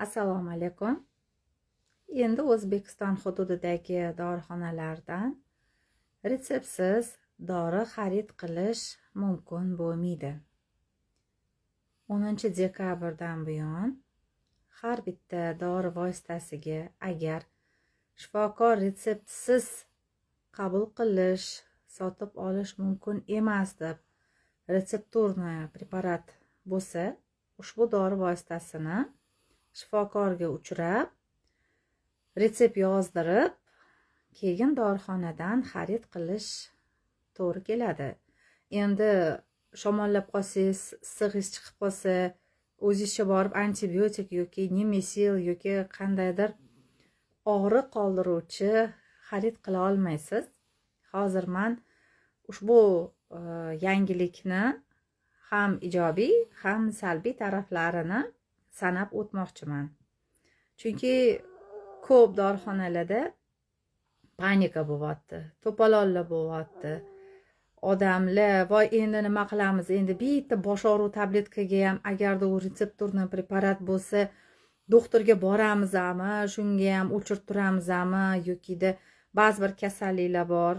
Assalomu alaykum. Endi O'zbekiston hududidagi dorixonalardan retseptsiz dori xarid qilish mumkin bo'lmaydi. 10 dekabrdan buyon har bitta dori vositasiga agar shifokor retseptsiz qabul qilish, sotib olish mumkin emas deb retsepturni preparat bo'lsa, ushbu dori vositasini shifokorga uchrab, retsept yozdirib, keyin dorixonadan xarid qilish to'g'ri keladi. Endi shamollab qolsangiz, issig'ingiz chiqib qolsa, o'zingizcha borib antibiotik yoki nemesil yoki qandaydir og'riq qoldiruvchi xarid qila olmaysiz. Hozir men ushbu yangilikni ham ijobiy, ham salbiy taraflarini sanab o'tmoqchiman. Chunki ko'p dorixonalarda panika bo'lyapti, to'polonlar bo'lyapti. Odamlar, voy endi nima qilamiz? Endi bitta bosh og'riq tabletkaga ham agarda u retsepturni preparat bo'lsa, doktorga boramizmi, shunga ham o'chirib turamizmi yokida ba'zi bir kasalliklar bor,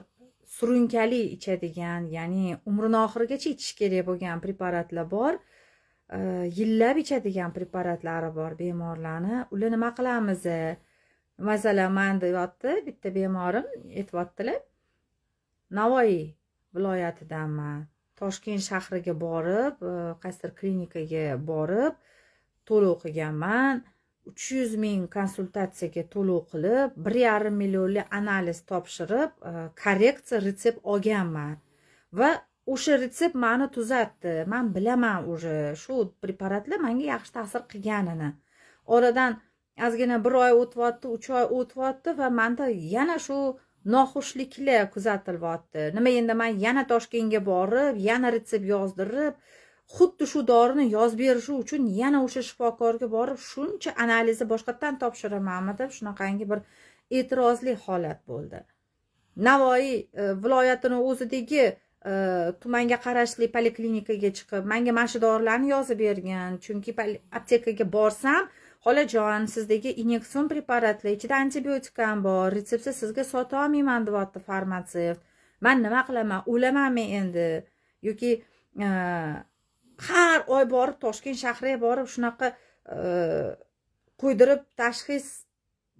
surunkali ichadigan, ya'ni umrini oxirigacha ichish kerak bo'lgan preparatlar bor. Yillab ichadigan preparatlari bor bemorlarni. Ular nima qilamiz? Masalan, men deyapti, bitta bemorim aytibdilar. Navoiy viloyatidanman. Toshkent shahriga borib, qaysidir klinikaga borib, to'lov qilganman. 300 ming konsultatsiyaga to'lov qilib, 1,5 millionli analiz topshirib, korreksiya retsept olganman. Va o'sha retsept meni tuzatdi. Men bilaman o'sha shu preparatlar menga yaxshi ta'sir qilganini. Oradan ozgina 1 oy o'tyapti, 3 oy o'tyapti va menda yana shu noxushliklar kuzatilyapti. Nima endi men yana Toshkentga borib, yana retsept yozdirib, xuddi shu dorini yozib berishi uchun yana o'sha shifokorga borib, shuncha analizni boshqatdan topshiramanmi deb shunaqangi bir e'tirozli holat bo'ldi. Navoiy viloyatini o'zidagi tumanga qarashli poliklinikaga chiqib, menga mana shu dorilarni yozib bergan. Chunki aptekaga borsam, xolajon, sizdagi inyektsion preparatlar, ichida antibiotik ham bor, retseptsiz sizga sota olmayman deyapti farmatsevt. Men nima qilaman? O'lamanmi endi? Yoki har oy borib Toshkent shahriga borib shunaqa qo'ydirib tashxis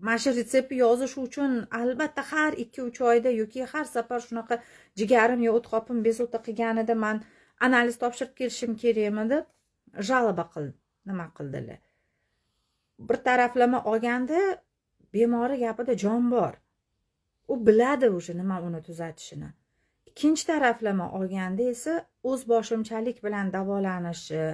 mana shu retseptni yozish uchun albatta har 2-3 oyda yoki har safar shunaqa jigarim yo o't qopim bezovta qilganida men analiz topshirib kelishim kerakmi deb jalba qildi. Nima qildilar? Bir taraflama olganda bemori gapida jon bor. U biladi o'sha nima uni tuzatishini. Ikkinchi taraflama olganda esa o'z boshimchalik bilan davolanishi,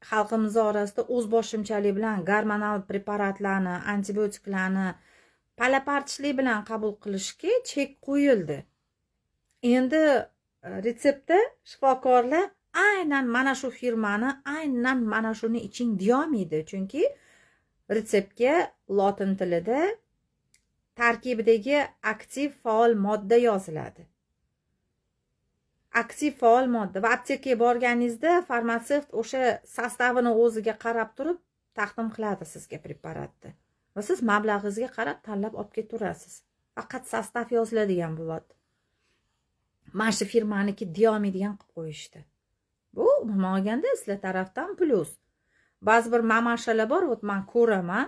xalqimiz orasida o'z boshimchalik bilan gormonal preparatlarni, antibiotiklarni palapartishlik bilan qabul qilishga chek qo'yildi. Endi retseptda shifokorlar aynan mana shu firmani, aynan mana shuni iching deyolmaydi. Chunki retseptga lotin tilida tarkibidagi aktiv faol modda yoziladi. Aktiv faol modda va aptekaga borganingizda farmatsevt o'sha sostavini o'ziga qarab turib taqdim qiladi sizga preparatni. Va siz mablag'ingizga qarab tanlab olib ketaverasiz. Faqat sostav yoziladigan bo'ladi. Mana shu firmaniki deyolmaydigan qilib qo'yishdi. Bu umuman olganda sizlar tarafdan plyus. Ba'zi bir mamashalar bor, men ko'raman,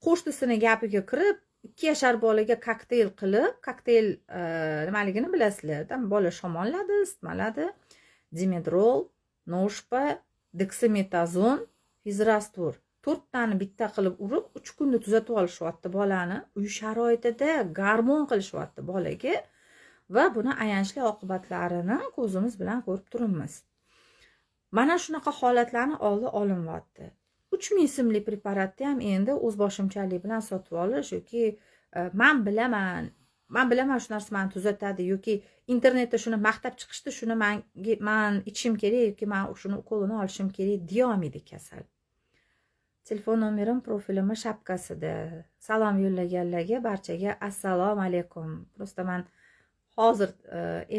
qo'shnisini gapiga kirib 2 yashar bolaga kokteyl qilib, kokteyl nimaligini bilasizlar, bola shamolladi, isitmaladi, dimedrol, noshpa, dexametazon, fizrastur 4 tani bitta qilib urib 3 kunda tuzatib olishyapti bolani. Uy sharoitida gormon qilishyapti bolaga va buni ayanchli oqibatlarini ko'zimiz bilan ko'rib turibmiz. Mana shunaqa holatlarni oldi olinyapti. 3000 so'mlik preparatni ham endi o'z boshimchalik bilan sotib olish yoki men bilaman shu narsa meni tuzatadi yoki internetda shuni maqtab chiqishdi, shuni men ichishim kerak yoki men shuni ukolini olishim kerak deya olmaydi kasal. Telefon nomerim profilimning shapkasida. Salom yo'llaganlarga barchaga assalomu alaykum. Prosta men hozir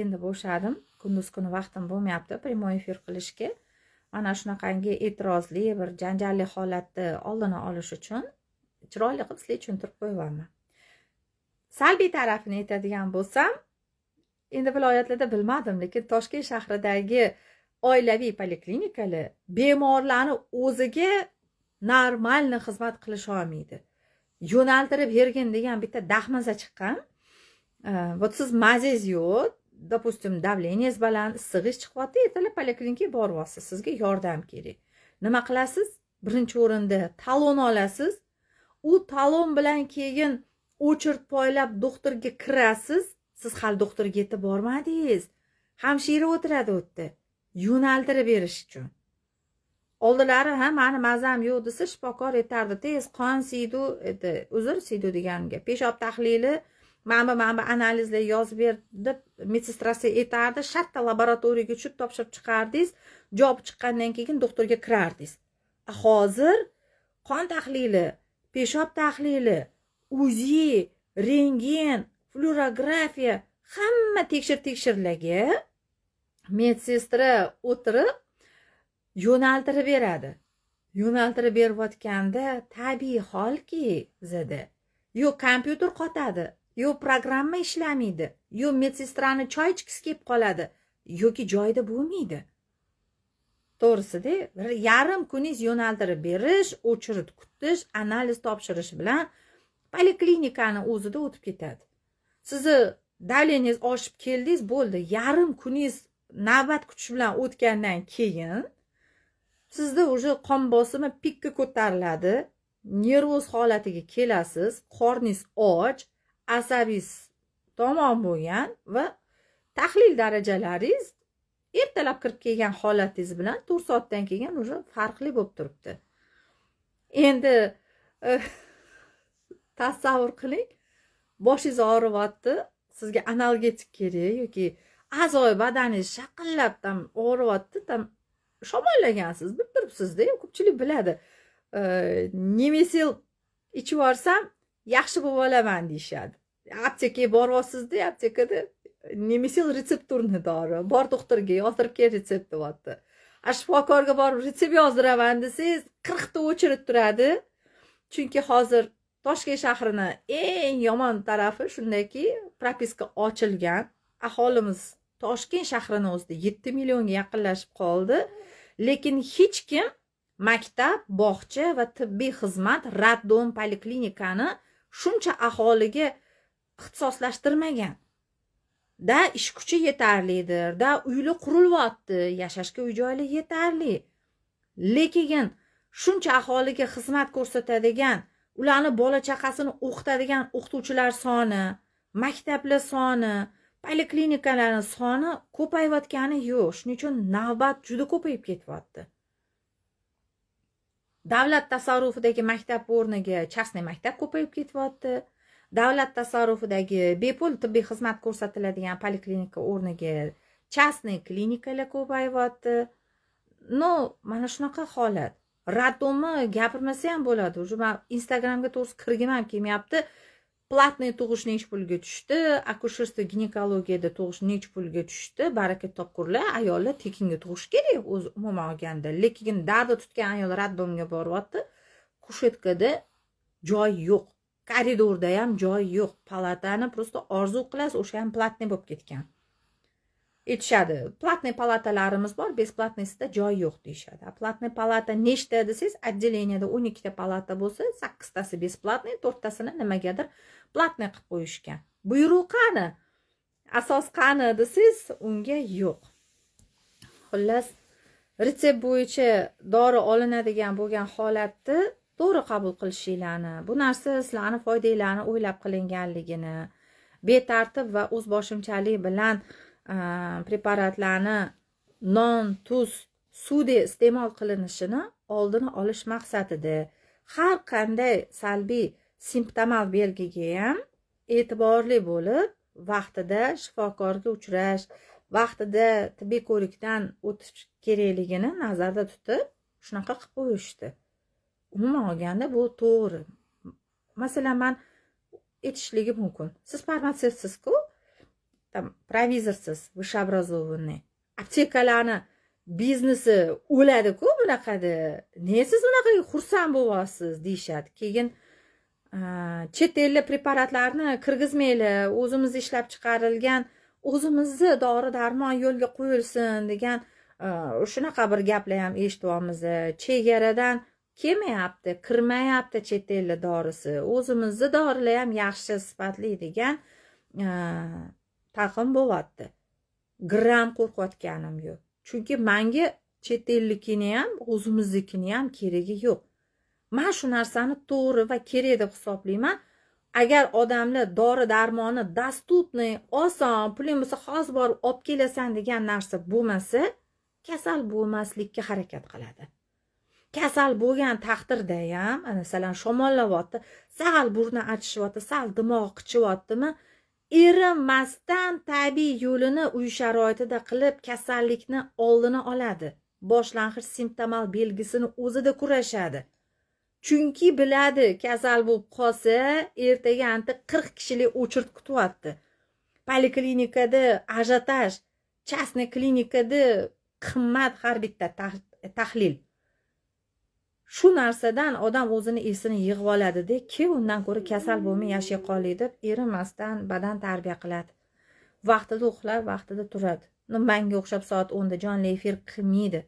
endi bo'shadim. Kunduz kuni vaqtim bo'lmayapti primoy efir qilishga. mana shunaqangi e'tirozli bir janjalli holatni oldini olish uchun chiroyli qilib sizlarga tushuntirib qo'yyapman. Salbiy tarafini aytadigan bo'lsam, endi viloyatlarda bilmadim, lekin Toshkent shahridagi oilaviy poliklinikalar bemorlarni o'ziga normalni xizmat qilisha olmaydi. Yo'naltirib bergin degan bitta dahmaza chiqqan. Вот siz mazingiz yo'q, допустим, davleningiz baland, issig'ingiz chiqyapti, ertalab poliklinikaga boryapsiz, sizga yordam kerak. Nima qilasiz? Birinchi o'rinda talon olasiz. U talon bilan keyin o'chirib poylab doktorga kirasiz. Siz hali doktorga yetib bormadingiz. Hamshira o'tiradi u yerda, yo'naltirib berish uchun. Oldilari ham mani mazam yo'q desa, shifokor aytardi, tez qon siydu, uzr siydu deganiga, peshob tahlili, mana analizlar yozib ber deb medsestrasi aytardi, shartta laboratoriyaga tushib topshirib chiqardingiz, javob chiqqandan keyin doktorga kirardingiz. Hozir qon tahlili, peshob tahlili, UZI, rentgen, fluorografiya, hamma tekshirlarga medsestra o'tirib yo'naltirib beradi. Yo'naltirib berayotganda tabiiy holki bizda yo kompyuter qotadi, yo programma ishlamaydi, yo medsestrani choy ichkisi kelib qoladi, yoki joyida bo'lmaydi. To'g'risida, yarim kuningiz yo'naltirib berish, o'chirib kutish, analiz topshirish bilan poliklinikani o'zida o'tib ketadi. Sizni davleningiz oshib keldingiz, bo'ldi, yarim kuningiz navbat kutish bilan o'tgandan keyin sizda уже qon bosimi pikka ko'tariladi, nervoz holatiga kelasiz, qorningiz och, asabingiz tamom bo'lgan va tahlil darajalaringiz ertalab kirib kelgan holatingiz bilan 4 soatdan keyin уже farqli bo'lib turibdi. Endi tasavvur qiling, boshingiz og'riyapti, sizga analgetik kerak yoki a'zoy badaningiz shaqillab tam og'riyapti, tam shamollagansiz, bilib turibsiz-da, ko'pchilik biladi. Nemesil ichib olsam yaxshi bo'lib olaman deyshadi. Aptekaga boryapsiz-da, aptekada Nemesil retsepturni dori, bor doktorga yozdirib kel retsept deyapti. Shifokorga borib retsept yozdiraman desangiz 40 ta o'chirib turadi. Chunki hozir Toshkent shahrini eng yomon tarafi shundaki, propiska ochilgan. Aholimiz Toshkent shahrini o'zida 7 millionga yaqinlashib qoldi. Lekin hech kim maktab, bog'cha va tibbiy xizmat, raddom, poliklinikani shuncha aholiga ixtisoslashtirmagan. Da ish kuchi yetarlidir, da uyli qurilyapti, yashashga uy joylar yetarli. Lekin shuncha aholiga xizmat ko'rsatadigan, ularni bola chaqasini o'qitadigan o'qituvchilar soni, maktablar soni, poliklinikalarning soni ko'payayotgani yo'q. Shuning uchun navbat juda ko'payib ketyapti. Davlat tasarrufidagi maktab o'rniga частный maktab ko'payib ketyapti. Davlat tasarrufidagi bepul tibbiy xizmat ko'rsatiladigan poliklinika o'rniga частный klinikalar ko'payyapti. No, mana shunaqa holat. Raddomni gapirmasa ham bo'ladi. Уже men Instagramga to'g'ri kirgim ham kelmayapti. Platniy tug'ish nech pulga tushdi, akusherstvo ginekologiyada tug'ish nech pulga tushdi. Baraka topkurlar, ayollar tekinga tug'ish kerak o'zi umuman olganda. Lekin dardi tutgan ayol raddomga boryapti. Kushetkada joy yo'q. Koridorda ham joy yo'q. Palatani prosta orzu qilasiz, o'sha ham platniy bo'lib ketgan. Aytishadi, platniy palatalarimiz bor, besplatniysida joy yo'q deyshadi. Platniy palata nechta desangiz, отделениеda 12 ta palata bo'lsa, 8 tasi besplatniy, 4 tasini nimagadir platniy qilib qo'yishgan. Buyruq qani? Asos qani desangiz, unga yo'q. Xullas, retsept bo'yicha dori olinadigan bo'lgan holatni to'g'ri qabul qilishinglarni, bu narsa sizlarni foydanglarni o'ylab qilinganligini, betartib va o'zboshimchalik bilan preparatlarni non, tuz, suvda iste'mol qilinishini oldini olish maqsadida har qanday salbiy simptomal belgiga ham e'tiborli bo'lib, vaqtida shifokorga uchrash, vaqtida tibbiy ko'rikdan o'tish kerakligini nazarda tutib, shunaqa qilib qo'yishdi. Umuman olganda bu to'g'ri. Masalan, men aytishligim mumkin. Siz farmatsevtsizku, tam provizorsiz, высшеобразованный. Aptekalarni biznesi o'ladi-ku bunaqada. Ne siz unaqa xursand bo'lyapsiz deyishadi. Keyin chet ellik preparatlarni kirgizmaylar, o'zimiz ishlab chiqarilgan, o'zimizni dori-darmon yo'lga qo'yilsin degan shunaqa bir gaplar ham eshityapmiz. Chegaradan kelmayapti, kirmayapti chet ellik dorisi. O'zimizni dorilar ham yaxshi, sifatli degan taqim bo'lyapti. Gram qo'rqayotganim yo'q. Chunki menga chet ellikini ham, o'zimiznikini ham keragi yo'q. Men shu narsani to'g'ri va kerak deb hisoblayman. Agar odamlar dori-darmoni dostupniy, oson, puling bo'lsa hozir borib olib kelasan degan narsa bo'lmasa, kasal bo'lmaslikka harakat qiladi. Kasal bo'lgan taqdirda ham, masalan, shamollavyapti, sal burni achishyapti, sal dimoq qichyaptimi, erinmasdan tabiiy yo'lini uy sharoitida qilib kasallikni oldini oladi. Boshlang'ich simptomal belgisini o'zida kurashadi. Chunki biladi, kasal bo'lib qolsa, ertaga anti 40 kishilik o'chirt kutyapti. Poliklinikada ajotaj, частный klinikada qimmat har bitta tahlil. Shu narsadan odam o'zini esini yig'ib oladi-da, ki undan ko'ra kasal bo'lmay yashay qolaylik deb erinmasdan badan tarbiya qiladi. Vaqtida uxlab, vaqtida turadi. Menga o'xshab soat 10 da jonli efir qilmaydi.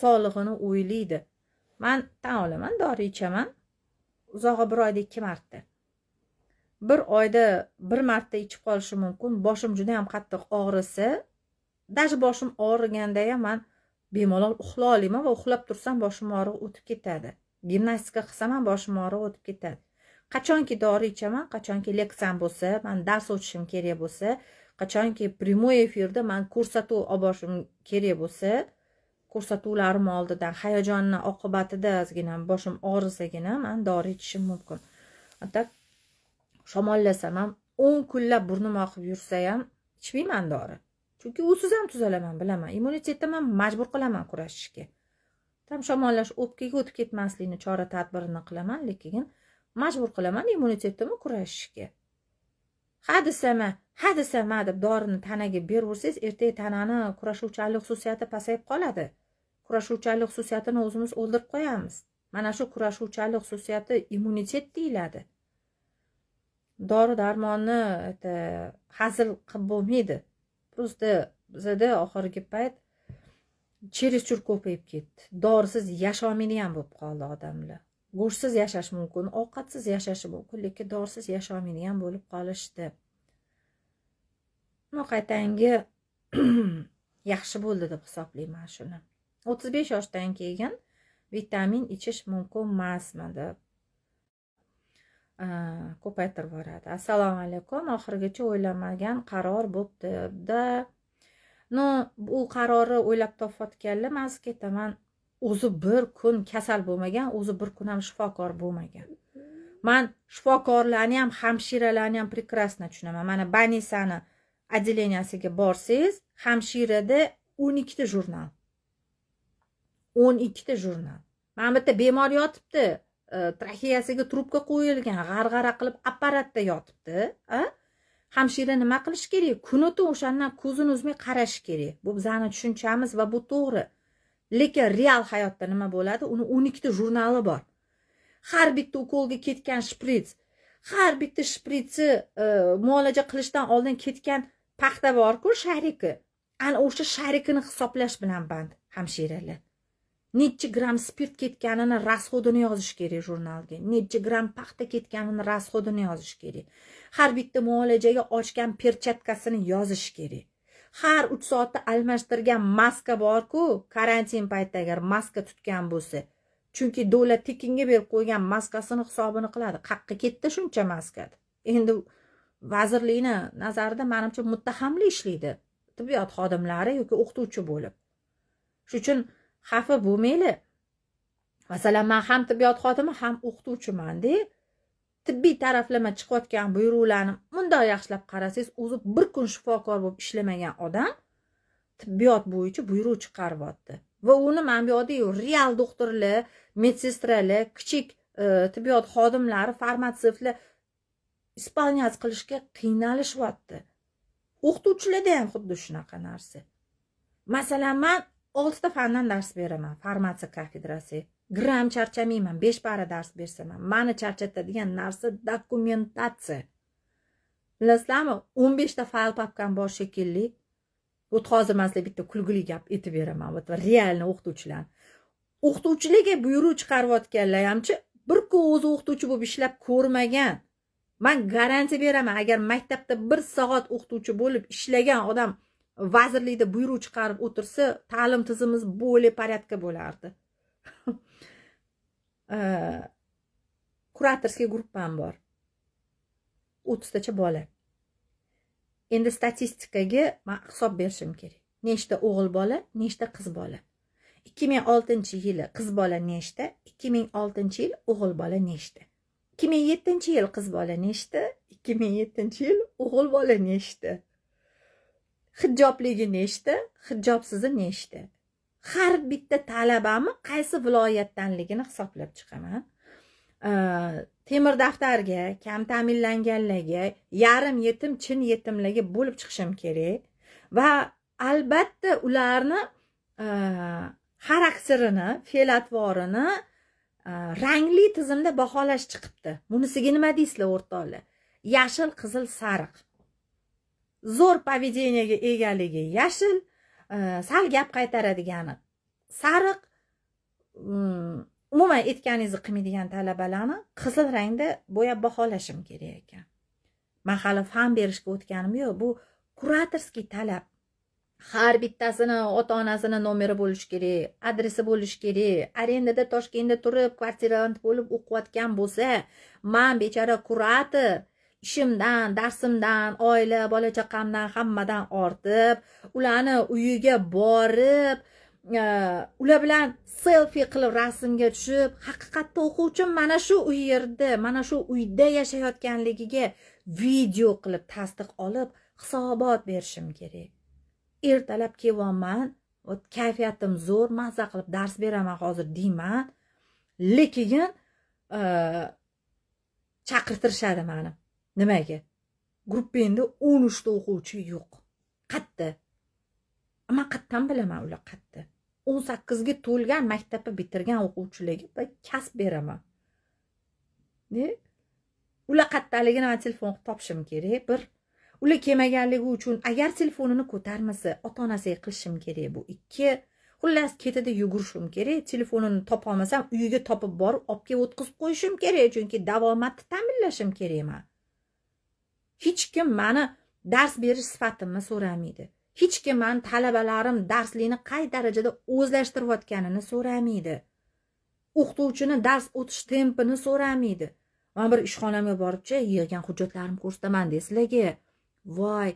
Sog'lig'ini o'ylaydi. Men tan olaman, dori ichaman. Uzog'i 1 oyda 2 marta. 1 oyda 1 marta ichib qolishi mumkin. Boshim juda ham qattiq og'risa, даже boshim og'riganda ham men bemalol uxla olayman va uxlab tursam boshim og'rig'i o'tib ketadi. Gimnastika qilsam ham boshim og'rig'i o'tib ketadi. Qachonki dori ichaman, qachonki leksiyam bo'lsa, men dars o'tishim kerak bo'lsa, qachonki prямой efirda men ko'rsatuv olib borishim kerak bo'lsa, ko'rsatuvlarim oldidan hayajonni oqibatida ozgina boshim og'risagina men dori ichishim mumkin. Hatto shamollasam ham 10 kunlab burnim oqib yursa ham ichmayman dori. Chunki usiz ham tuzalaman, bilaman. Immunitetni ham majbur qilaman kurashishga. Tam shamollash o'pkaga o'tib ketmaslikni chora-tadbirini qilaman, lekin majbur qilaman immunitetni kurashishga. Ha desama deb dorini tanaga berursiz, ertaga tanani kurashuvchanlik xususiyati pasayib qoladi. Kurashuvchanlik xususiyatini o'zimiz o'ldirib qo'yamiz. Mana shu kurashuvchanlik xususiyati immunitet deyiladi. Dori-darmonni hazil qilib bo'lmaydi. Просто bizda oxirgi payt чересчур ko'payib ketdi. Dorisiz yasholmaydigan bo'lib qoldi odamlar. Go'shtsiz yashash mumkin, ovqatsiz yashashi mumkin, lekin dorisiz yasholmaydigan bo'lib qolishdi. Qaytangi yaxshi bo'ldi deb hisoblayman shuni. 35 yoshdan keyin vitamin ichish mumkin emasmi deb ko'paytirib boradi. Assalomu alaykum. Oxirgacha o'ylamagan qaror bo'pti-da. Bu qarori o'ylab topayotganlar men ketaman. O'zi bir kun kasal bo'lmagan, o'zi bir kun ham shifokor bo'lmagan. Men shifokorlarni ham, hamshiralarni ham prekrasno tushunaman. Mana Banisani отделенияsiga borsangiz, hamshirada 12 ta jurnal. 12 ta jurnal. Mana bitta bemor yotibdi. Traheyasiga trubka qo'yilgan, g'arg'ara qilib apparatda yotibdi. Hamshira nima qilish kerak? Kun-tun o'shandan ko'zini uzmay qarash kerak. Bu bizning tushunchamiz va bu to'g'ri. Lekin real hayotda nima bo'ladi? Uni 12 ta jurnali bor. Har bitta ukolga ketgan shprits, har bitta shpritsi muolaja qilishdan oldin ketgan paxta bor-ku, shariki. Ana o'sha sharikini hisoblash bilan band hamshiralar. Necha gram spirt ketganini rasxodini yozish kerak jurnalga. Necha gram paxta ketganini rasxodini yozish kerak. Har bitta muolajaga ochgan perchatkasini yozish kerak. Har 3 soatda almashtirgan maska bor-ku, karantin paytida agar maska tutgan bo'lsa, chunki davlat tekinga berib qo'ygan maskasini hisobini qiladi. Qaqqa ketdi shuncha maska. Endi vazirlikni nazarida menimcha muttahamli ishlaydi. Tibbiyot xodimlari yoki o'qituvchi bo'lib. Shuning uchun xafa bo'lmaylik. Masalan, men ham tibbiyot xodimi, ham o'qituvchiman-da. Tibbiy taraflama chiqayotgan buyruqlarni bunday yaxshilab qarasangiz, o'zi bir kun shifokor bo'lib ishlamagan odam tibbiyot bo'yicha buyruq chiqaryapti. Va uni men bu yerda real doktorlar, medsestralar, kichik tibbiyot xodimlari, farmatsevtlar ispaniyaz qilishga qiynalishyapti. O'qituvchilarda ham xuddi shunaqa narsa. Masalan, men 6 ta fandan dars beraman, farmatsiya kafedrasi. Gram charchamayman, 5 para dars bersam ham. Meni charchatadigan narsa dokumentatsiya. Bilasizlarmi, 15 ta fayl papkam bor shekilli. Bu hozir men sizlarga bitta kulgili gap aytib beraman. Va realni o'qituvchilar. O'qituvchilarga buyruq chiqarayotganlar hamchi bir kun o'zi o'qituvchi bo'lib ishlab ko'rmagan. Men garantiya beraman, agar maktabda 1 soat o'qituvchi bo'lib ishlagan odam vazirlikda buyruq chiqarib o'tirsa, ta'lim tizimimiz bo'lib porядка bo'lardi. Kuratorskiy gruppam bor. 30 tacha bola. Endi statistikaga men hisob berishim kerak. Nechta o'g'il bola, nechta qiz bola. 2006-yili qiz bola nechta, 2006-yil o'g'il bola nechta. 2007-yil qiz bola nechta, 2007-yil o'g'il bola nechta. Hijobligi nechta, hijobsizi nechta. Har bitta talabamni qaysi viloyatdanligini hisoblab chiqaman. Temir daftarga, kam ta'minlanganlarga, yarim yetim, chin yetimlarga bo'lib chiqishim kerak va albatta ularni xarakterini, fe'l-atvorini rangli tizimda baholash chiqibdi. Bunisiga nima deysizlar o'rtoqlar? Yashil, qizil, sariq. Zo'r поведениyaga egaligi yashil, sal gap qaytaradigani sariq, umuman aytganingizni qilmaydigan talabalarni qizil rangda bo'yab baholashim kerak ekan. Men hali fan berishga o'tganim yo'q. Bu kuratorskiy talab. Har bittasini ota-onasini nomeri bo'lishi kerak, adresi bo'lishi kerak. Arendada Toshkentda turib, kvartirant bo'lib o'qiyotgan bo'lsa, men bechora kurator ishimdan, darsimdan, oila, bola chaqamdan hammadan ortib, ularni uyiga borib, ular bilan selfie qilib rasmga tushib, haqiqatda o'quvchim mana shu yerda, mana shu uyda yashayotganligiga video qilib tasdiq olib, hisobot berishim kerak. Ertalab kelyapman, kayfiyatim zo'r, mazza qilib dars beraman hozir deyman, lekin chaqirtirishadi meni. Nimaga? Gruppangda 13 ta o'quvchi yo'q. Qatta. Men qattan bilaman ular qatta. 18 ga to'lgan maktabni bitirgan o'quvchilarga kasb beraman. Ular qattaligini men telefon qilib topishim kerak. Bir ular kelmaganligi uchun agar telefonini ko'tarmasa, ota-onasiga qilishim kerak bu. 2 xullas ketida yugurishim kerak. Telefonini topa olmasam, uyiga topib borib, olib kelib o'tkazib qo'yishim kerak, chunki davomatni ta'minlashim kerak men. Hech kim meni dars berish sifatimni so'ramaydi. Hech kim meni talabalarim darslikni qay darajada o'zlashtirayotganini so'ramaydi. O'qituvchini dars o'tish tempini so'ramaydi. Men bir ishxonamga boribchi, yig'gan hujjatlarimni ko'rsataman desizlarga. Voy,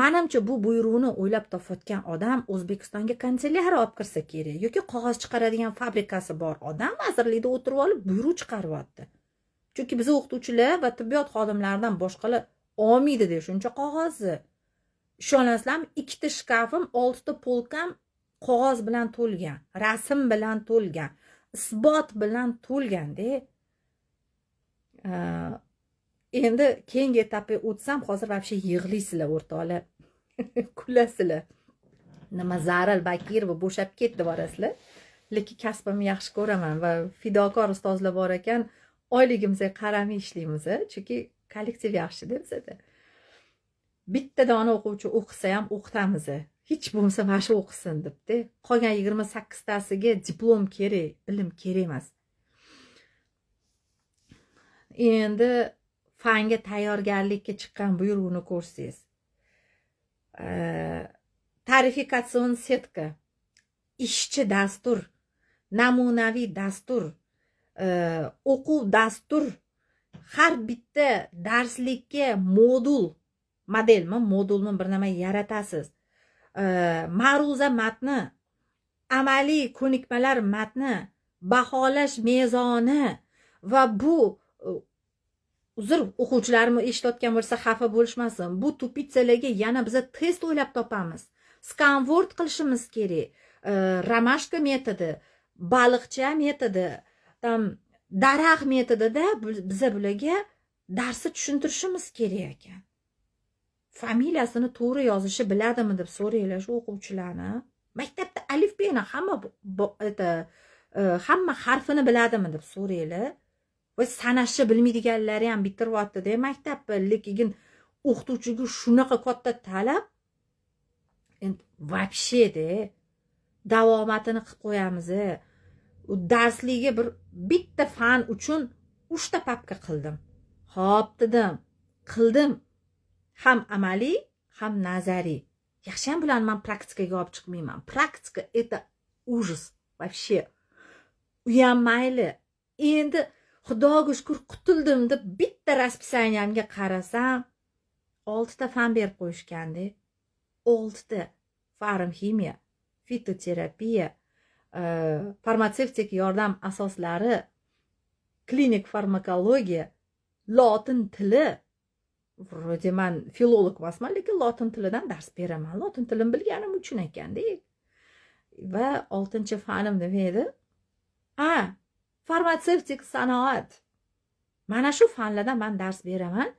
menimcha bu buyruqni o'ylab topayotgan odam O'zbekistonga kanselyariya olib kirsa kerak yoki qog'oz chiqaradigan fabrikasi bor odam vazirlikda o'tirib olib buyruq chiqaryapti. Chunki biz o'qituvchilar va tibbiyot xodimlaridan boshqalar olmaydi-da shuncha qog'ozni. Ishonasizlarmi, 2 ta shkafim, 6 ta polkam qog'oz bilan to'lgan, rasm bilan to'lgan, isbot bilan to'lgan-da. Endi keyingi etapga o'tsam, hozir vobshe yig'laysizlar o'rtoqlar. Kulasizlar. Nima Zaril Bakirova bo'shab ketdi borasizlar. Lekin kasbimni yaxshi ko'raman va fidokor ustozlar bor ekan, oyligimizga qaramay ishlaymiz, chunki kollektiv yaxshi deb bizda. Bitta dona o'quvchi o'qisa ham o'qitamiz. Hech bo'lmasa mana shu o'qisin debdi. Qolgan 28 tasiga diplom kerak, bilim kerak emas. Endi fanga tayyorgarlikka chiqqan buyruqni ko'rsangiz. Tarifikasion setka, ishchi dastur, namunaviy dastur, o'quv dastur, har bitta darslikka modulmi bir nima yaratasiz. Ma'ruza matni, amaliy ko'nikmalar matni, baholash mezoni va bu uzr, o'quvchilarim eshitayotgan bo'lsa xafa bo'lishmasin. Bu tupitsalarga yana biz test o'ylab topamiz. Skanvord qilishimiz kerak. Ramashka metodi, baliqcha metodi, daraxt metodida biz bularga darsni tushuntirishimiz kerak ekan. Familiyasini to'g'ri yozishi biladimi deb so'raylar shu o'quvchilarni. Maktabda alifbeni hamma harfini biladimi deb so'raylar. Va sanashni bilmaydiganlari ham bitiryapti-da maktabni, lekin o'qituvchiga shunaqa katta talab. Endi вообще-da davomatini qilib qo'yamiz. U darsligiga bitta fan uchun 3 ta papka qildim. Xo'p dedim, qildim. Ham amaliy, ham nazariy. Yaxshiyam bularni men praktikaga olib chiqmayman. Praktika это ужас вообще. U ham mayli. Endi Xudoga shukr qutuldim deb bitta raspisaniyamga qarasam 6 ta fan berib qo'yishgandi. 6 ta. Farmximiya, fitoterapiya, farmatsevtik yordam asoslari, klinik farmakologiya, lotin tili. Vроде men filolog emasman, lekin lotin tilidan dars beraman. Lotin tilini bilganim uchun ekanda. Va 6-fanim nima edi? Farmatsevtik sanoat. Mana shu fanlardan men dars beraman.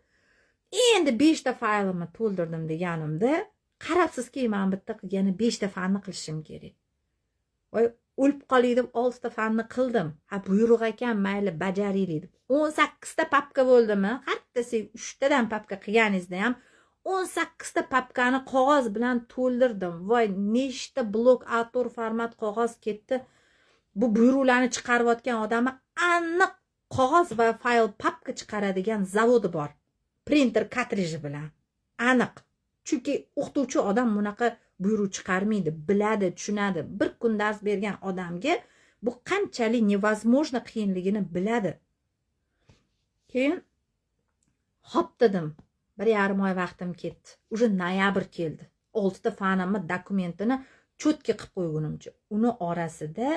Endi 5 ta faylimni to'ldirdim deganimda, qarabsizki, men bitta qilgani 5 ta fanni qilishim kerak. Voy, o'lib qolay deb 6 ta fanni qildim. Buyruq ekan, mayli bajaraylik deb. 18 ta papka bo'ldimi? Hatto siz 3 tadan papka qilganingizda ham 18 ta papkani qog'oz bilan to'ldirdim. Voy, nechta blok A4 format qog'oz ketdi. Bu buyruqlarni chiqarayotgan odamni aniq qog'oz va fayl papka chiqaradigan zavodi bor. Printer kartriji bilan. Aniq. Chunki o'qituvchi odam bunaqa buyruq chiqarmaydi, biladi, tushunadi. Bir kun dars bergan odamga bu qanchalik nevozможно qiyinligini biladi. Keyin hop dedim. 1,5 oy vaqtim ketdi. Уже noyabr keldi. 6 ta fanimni dokumentini cho'tga qilib qo'ygunimcha. Uni orasida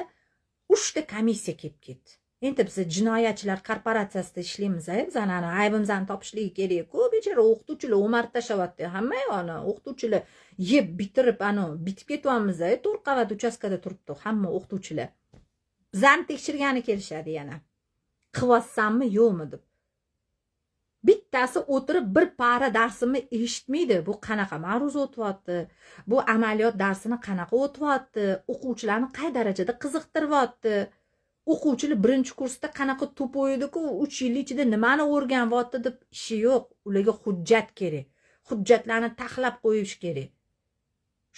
3 ta komissiya kelib ketdi. Endi biz jinoyatchilar korporatsiyasida ishlaymiz, bizani aybimizni topishligi kerak-ku. Bechora o'qituvchilar o'marib tashlabdi. Hamma yoni o'qituvchilar yeb bitirib bitib ketyapmiz. 4 qavat uchastkada turibdi hamma o'qituvchilar. Bizani tekshirgani kelishadi yana. Qilyapsanmi, yo'qmi deb. Bittasi o'tirib bir para darsimni eshitmaydi. Bu qanaqa ma'ruza o'tyapti? Bu amaliyot darsini qanaqa o'tyapti? O'quvchilarni qay darajada qiziqtiryapti? O'quvchilar birinchi kursda qanaqa to'p o'ydi-ku, 3 yil ichida nimani o'rganyapti deb ishi yo'q. Ularga hujjat kerak. Hujjatlarni taxlab qo'yish kerak.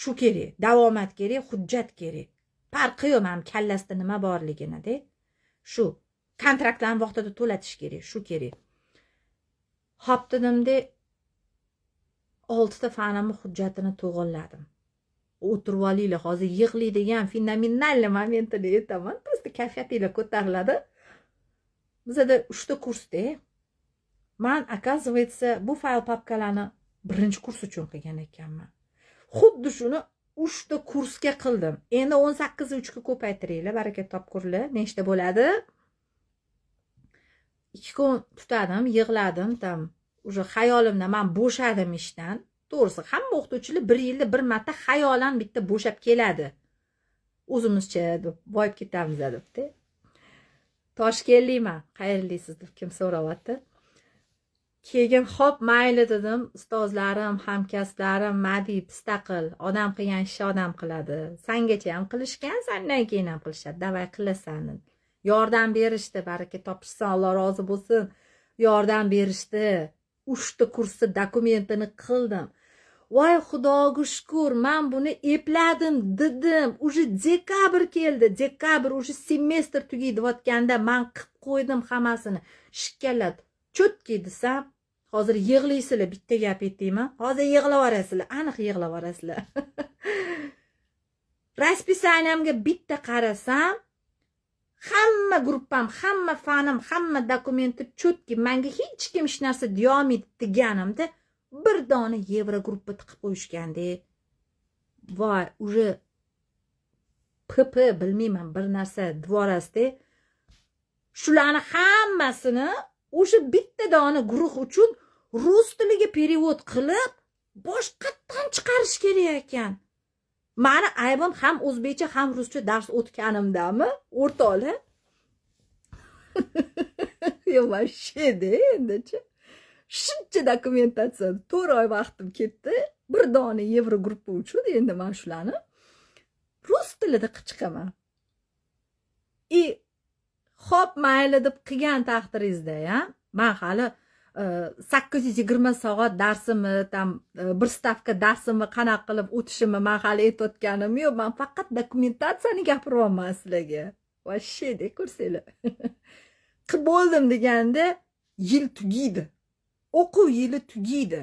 Shu kerak, davomat kerak, hujjat kerak. Farqi yo'q ham kallasida nima borligini-da. Shu kontraktlarni vaqtida to'latish kerak, shu kerak. Hop dedimda 6 ta fanimni hujjatini to'g'irladim. O'tirib olinglar, hozir yig'laydigan fenomenalniy momentini aytaman. Просто kayfiyatinglar ko'tariladi. Bizda 3 ta kursda. Men оказывается bu fayl papkalarni birinchi kurs uchun qilgan ekanman. Xuddi shuni 3 ta kursga qildim. Endi 18 ni 3 ga ko'paytiringlar, baraka topkurlar. Nechta bo'ladi? 2 kun tutadim, yig'ladim, tam уже xayolimda men bo'shadim ishdan. To'g'risi, hamma o'qituvchilar 1 yilda bir marta xayolan bitta bo'shab keladi. O'zimizcha deb boyib ketamiz debdi. Toshkentlikman, qayerlisiz deb kim so'rayapti. Keyin hop mayli dedim, ustozlarim, hamkasblarim, madi pistaqil, odam qilgan ishni odam qiladi. Sangacha ham qilishgan, sandan keyin ham qilishadi. Davay qilasan. Yordam berishdi, baraka topishsan, Alloh rozi bo'lsin. Yordam berishdi. 3 ta kursda dokumentini qildim. Voy Xudoga shukr, men buni epladim dedim. Уже dekabr keldi. Dekabr уже semestr tugayotganda men qilib qo'ydim hammasini. Shikkallat. Cho'tki desam, hozir yig'laysizlar, bitta gap aytaymi? Hozir yig'lavorasizlar, aniq yig'lavorasizlar. Raspisaniyamga bitta qarasam, hamma gruppam, hamma fanim, hamma dokumenti cho'tki, menga hech kim hech narsa deyolmaydi deganimda bir dona yevro gruppa tiqib qo'yishganda. Voy, уже PP bilmayman bir narsa dvorasida. Shularni hammasini o'sha bitta dona guruh uchun rus tiliga perevod qilib boshqatdan chiqarish kerak ekan. Mani aybim ham o'zbekcha ham ruscha dars o'tganimdami? O'rtoqlar. Yo'q-da endichi. Shuncha dokumentatsiya 4 oy vaqtim ketdi. Bir dona yevro gruppa uchun endi men shularni tilida qichqaman. Xo'p, mayli deb qilgan taqdiringizda ham men hali 820 soat darsimni, tam bir stavka darsimni qanaqa qilib o'tishimni men hali aytayotganim yo'q. Men faqat dokumentatsiyani gapiryapman sizlarga. Voshshe deb ko'rsanglar. Qilib bo'ldim deganda yil tugaydi. O'quv yili tugaydi.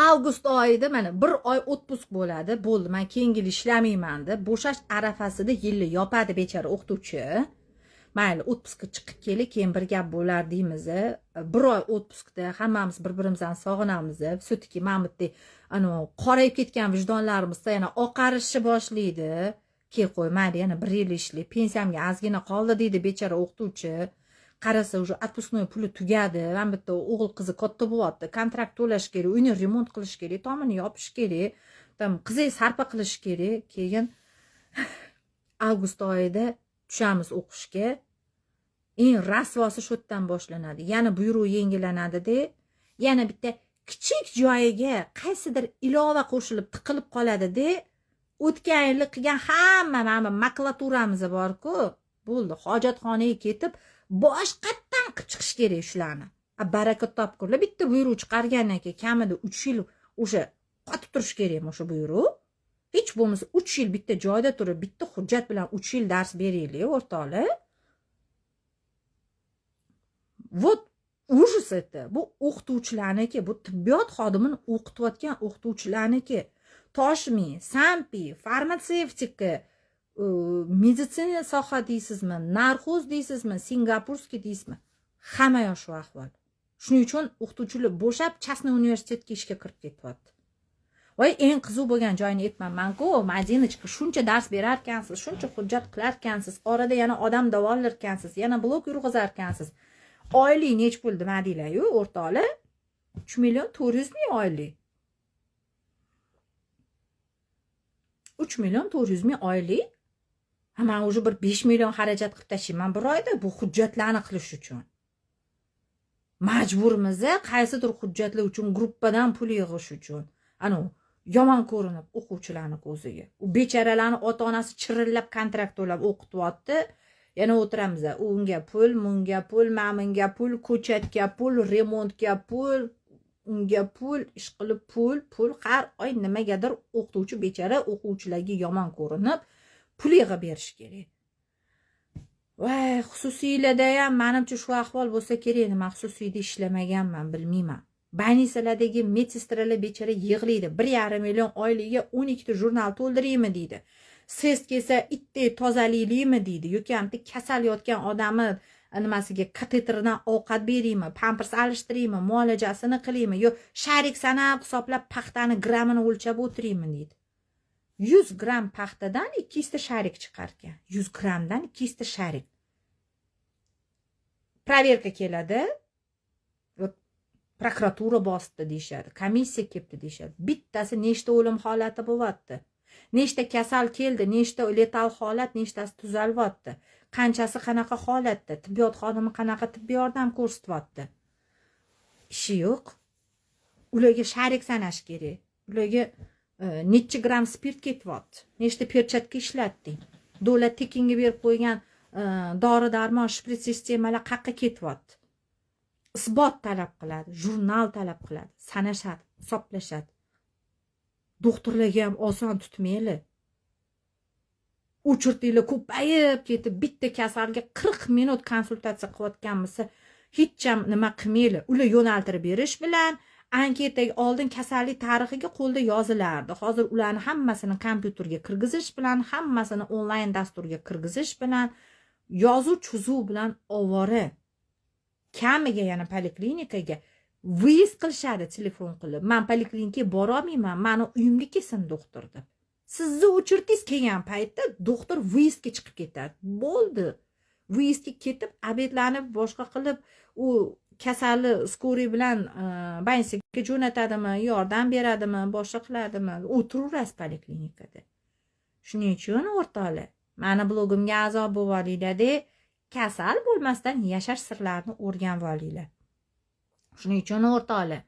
Avgust oyida mana 1 oy otpusк bo'ladi. Bo'ldi, men keyingi yil ishlamayman deb bo'shash arafasida yilni yopadi bechora o'qituvchi. Mayli, otpuskka chiqib kelib, keyin bir gap bo'lar deymiz. 1 oy otpuskda hammamiz bir-birimizni sog'inamiz. Все-таки mamutdek qorayib ketgan vijdonlarimizda yana oqarishni boshlaydi. Keyin qo'y, mayli, yana 1 yil ishlayib, pensiyamga ozgina qoldi deydi bechora o'qituvchi. Qarasa, уже отпускной puli tugadi. Men bitta o'g'il qizi katta bo'lyapti. Kontrakt to'lash kerak, uyni remont qilish kerak, tomini yopish kerak, tam qizi sarpa qilish kerak. Keyin avgust oyida tushamiz o'qishga. Eng rasvosi shu yerdan boshlanadi. Yana buyruq yengillanadi-da, yana bitta kichik joyiga qaysidir ilova qo'shilib tiqilib qoladi-da. O'tgan yil qilgan hamma makulaturamiz bor-ku, bo'ldi, hojatxonaga ketib boshqatdan qilib chiqish kerak shularni. Baraka topkurlar bitta buyruq chiqargandan keyin kamida 3 yil o'sha qotib turish kerakmi o'sha buyruq? Hech bo'lmasa 3 yil bitta joyda turib, bitta hujjat bilan 3 yil dars beraylik, o'rtoqlar. Вот ужас это. Bu o'qituvchilarniki, bu tibbiyot xodimini o'qitayotgan o'qituvchilarniki. Toshmi, Sampi, farmatsevtika, meditsina soha deysizmi, narxoz deysizmi, singapurskiy deysizmi, hamma yoq shu ahvol. Shuning uchun o'qituvchilar bo'shab частный universitetga ishga kirib ketyapti. Voy, eng qiziq bo'lgan joyini aytmayman-ku, Madinachiga shuncha dars berar ekansiz, shuncha hujjat qilar ekansiz, orada yana odam davolar ekansiz, yana blok yurg'izar ekansiz. Oylik nech pul nima deylar-yu, o'rtoqlar? 3 million 400 ming oylik. 3 million 400 ming oylik. Men уже bir 5 million xarajat qilib tashlayman bir oyda bu hujjatlarni qilish uchun. Majburmiz qaysidir hujjatlar uchun gruppadan pul yig'ish uchun. Yomon ko'rinib o'quvchilarning ko'ziga. U bechoralarning ota-onasi chirillab kontrakt to'lab o'qityapti. Yana o'tiramiz. Unga pul, bunga pul, menga pul, ko'chatga pul, remontga pul, unga pul, ish qilib pul har oy nimagadir o'qituvchi bechora o'quvchilarga yomon ko'rinib pul yig'ib berish kerak. Voy, xususiylarda ham menimcha shu ahvol bo'lsa kerak. Men xususiyda ishlamaganman, bilmayman. Больницаlardagi medsestralar bechora yig'laydi. 1,5 million oyligiga 12 ta jurnal to'ldiraymi deydi. Sest kelsa itdek tozalaylikmi deydi. Yoki hamda kasal yotgan odamni nimasiga kateterdan ovqat beraymi, pampers alishtiraymi, muolajasini qilaymi, yo sharik sanab hisoblab paxtani grammini o'lchab o'tiraymi deydi. 100 gram paxtadan 200 ta sharik chiqar ekan. 100 gramdan 200 ta sharik. Proverka keladi. Prokuratura bosdi deyshadi, komissiya kelibdi deyshadi. Bittasi nechta o'lim holati bo'lyapti, nechta kasal keldi, nechta letal holat, nechtasi tuzalyapti, qanchasi qanaqa holatda, tibbiyot xodimi qanaqa tibbiy yordam ko'rsatyapti. Ishi yo'q. Ularga sharik sanash kerak. Ularga necha gram spirt ketyapti, nechta perchatka ishlatding, davlat tekinga berib qo'ygan dori-darmon shprit sistemalar qayerga ketyapti. Isbot talab qiladi, jurnal talab qiladi, sanashadi, hisoblashadi. Doktorlarga ham oson tutmayli. Uchirtinglar ko'payib ketib, bitta kasalga 40 minut konsultatsiya qilayotganmisa, hech ham nima qilmayli. Ular yo'naltirib berish bilan anketaga oldin kasallik tarixiga qo'lda yozilardi. Hozir ularni hammasini kompyuterga kirgizish bilan, hammasini onlayn dasturga kirgizish bilan, yozuv chuzuv bilan ovora. Kamiga yana poliklinikaga vyezd qilishadi telefon qilib. Men poliklinikaga bora olmayman, meni uyimga kelsin doktor deb. Sizni o'chirtingiz kelgan paytda doktor vyezdga chiqib ketadi. Bo'ldi. Vyezdga ketib, obedlanib, boshqa qilib, u kasalli skoriy bilan больницаga jo'natadimi, yordam beradimi, boshqa qiladimi, o'tiraverasiz poliklinikada. Shuning uchun o'rtoqlar, meni blogimga a'zo bo'linglar-da, kasal bo'lmasdan yashash sirlarini o'rganib olinglar. Shuning uchun o'rtoqlar,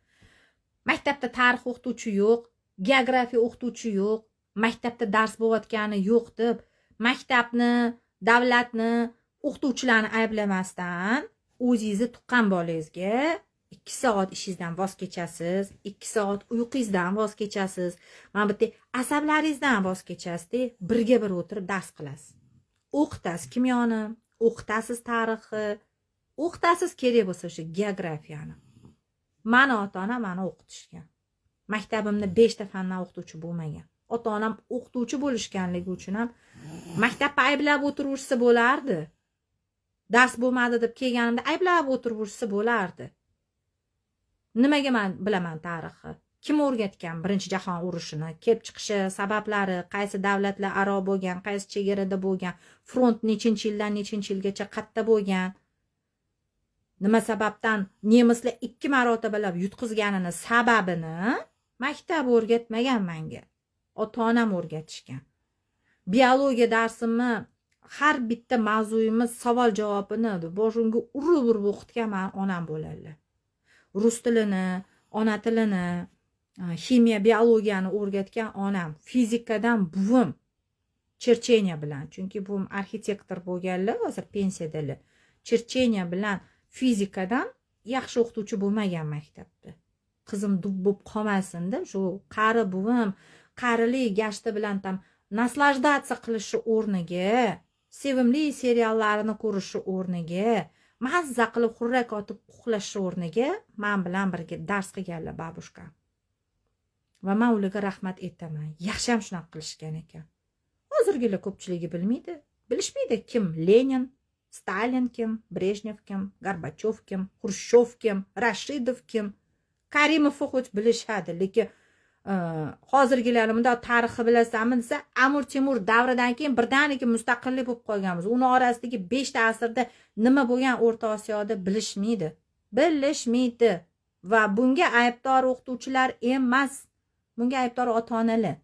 maktabda tarix o'qituvchi yo'q, geografiya o'qituvchi yo'q, maktabda dars bo'layotgani yo'q deb maktabni, davlatni, o'qituvchilarni ayblamasdan o'zingizni tuqqan bolangizga 2 soat ishingizdan voz kechasiz, 2 soat uyqungizdan voz kechasiz, mana bitta asablaringizdan voz kechasizda, birga bir o'tirib dars qilasiz. O'qitasiz kimyoni, o'qitasiz tarixni, o'qitasiz kerak bo'lsa o'sha geografiyani. Mani ota-onam meni o'qitishgan. Maktabimda 5 ta fandan o'qituvchi bo'lmagan. Ota-onam o'qituvchi bo'lishganligi uchun ham maktabda ayblab o'tirishsa bo'lardi. Dars bo'lmadi deb kelganimda ayblab o'tirishsa bo'lardi. Nimaga men bilaman tarixni? Kim o'rgatgan Birinchi jahon urushini, kelib chiqishi sabablari, qaysi davlatlar aro bo'lgan, qaysi chegarada bo'lgan, front nechinchi yildan nechinchi yilgacha qayerda bo'lgan, nima sababdan nemislar 2 marotabalab yutqizganini sababini maktab o'rgatmagan menga. Ota-onam o'rgatishgan. Biologiya darsimni har bitta mavzuyimiz savol javobini boshimga urib o'qitgan onam bo'ladilar. Rus tilini, ona tilini, ximiya, biologiyani o'rgatgan onam, fizikadan buvim Chercheniya bilan, chunki buvim arxitektor bo'lganlar, hozir pensiyadalar. Chercheniya bilan fizikadan yaxshi o'qituvchi bo'lmagan maktabda. Qizim dub bo'lib qolmasin-da, shu qari buvim qarili gashti bilan ham naslajdatsiya qilishi o'rniga, sevimli seriallarini ko'rishi o'rniga, mazza qilib xurrak otib uxlashi o'rniga men bilan birga dars qilganlar babushka. Va men ularga rahmat aytaman. Yaxshi ham shunaqa qilishgan ekan. Hozirgilar ko'pchiligi bilmaydi. Bilishmaydi kim Lenin, Stalin kim, Brejnev kim, Gorbachov kim, Xrushchev kim, Rashidov kim, Karimov o'qib bilishadi, lekin hozirgilarimda tarixi bilasanmi desa, Amir Temur davridan keyin birdaniga mustaqillik bo'lib qolganmiz. Uning orasidagi 5 ta asrda nima bo'lgan O'rta Osiyoda bilishmaydi. Bilishmaydi. Va bunga aybdor o'qituvchilar emas. Bunga aybdor ota-onalar.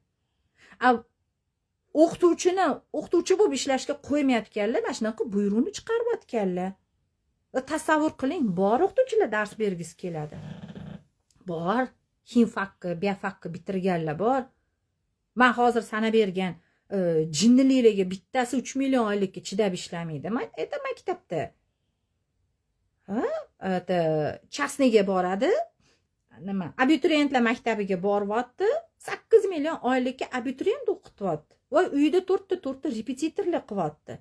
O'qituvchi bo'lib ishlashga qo'ymayotganlar, mana shunaqa buyruqni chiqarayotganlar. Tasavvur qiling, bor o'qituvchilar dars bergisi keladi. Bor. Ximfakni, biofakni bitirganlar bor. Men hozir sana bergan jinniliklarga bittasi 3 million oylikka chidab ishlamaydi. Это maktabda. Это частныйga boradi. Nima? Abituriyentlar maktabiga boryapti. 8 million oylikka abituriyent o'qityapti. Voy, uyida 4 ta repetitorlar qilyapti.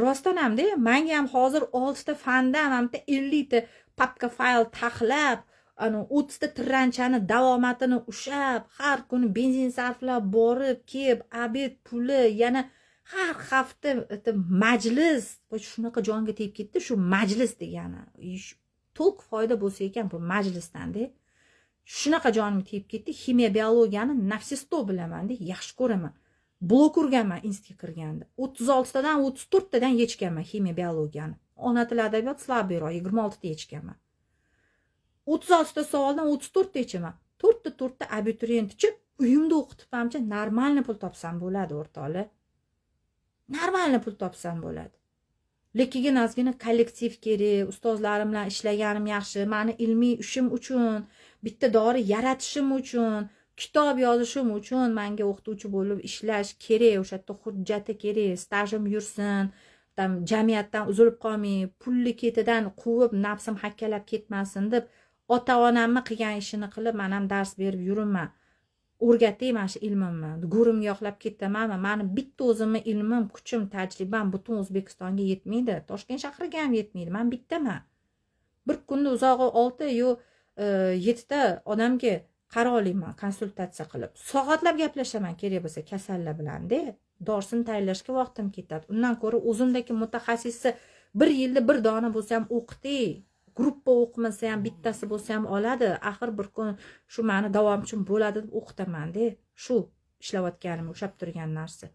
Rostdan hamda menga ham hozir 6 ta fandan hamda 50 ta papka fayl taxlab, 30 ta tiranchani davomatini ushab, har kuni benzin sarflab borib, kelib, obed puli, yana har hafta majlis, shunaqa jonga tegib ketdi shu majlis degani. To'liq foyda bo'lsa ekan bu majlisdan-da. Shunaqa jonim tegib ketdi, ximiya, biologiyani nafsi 100 bilaman-da, yaxshi ko'raman. Blok urganman institutga kirganda. 36 tadan 34 tadan yechganman ximiya, biologiyani. Ona tili adabiyot slabiyroq 26 ta yechganman. 36 ta savoldan 34 ta yechaman. 4 ta abituriyentcha uyimda o'qitibamcha normalniy pul topsam bo'ladi o'rtoqlar. Normalniy pul topsam bo'ladi. Lekin ozgina kollektiv kerak, ustozlarim bilan ishlaganim yaxshi, meni ilmiy ishim uchun, bitta dori yaratishim uchun, kitob yozishim uchun menga o'qituvchi bo'lib ishlash kerak, o'sha yerda hujjati kerak, stajim yursin, jamiyatdan uzilib qolmay, pulli ketidan quvib nafsim hakkalab ketmasin deb ota-onamni qilgan ishini qilib, men ham dars berib yuribman. O'rgatay mana shu ilmimni. Go'rimga yoqlab ketamanmi? Meni bitta o'zimni ilmim, kuchim, tajribam butun O'zbekistonga yetmaydi. Toshkent shahriga ham yetmaydi. Men bittaman. Bir kunda uzog'i 6 yo 7 ta odamga qara olayman, konsultatsiya qilib. Soatlab gaplashaman kerak bo'lsa kasallar bilan-da. Dorsini tayyorlashga vaqtim ketadi. Undan ko'ra o'zimdagi mutaxassisni bir yilda bir dona bo'lsa ham o'qitay. Gruppa o'qimasa ham bittasi bo'lsa ham oladi. Axir bir kun shu meni davomchim bo'ladi deb o'qitaman-da. Shu ishlayotganim, o'shab turgan narsa.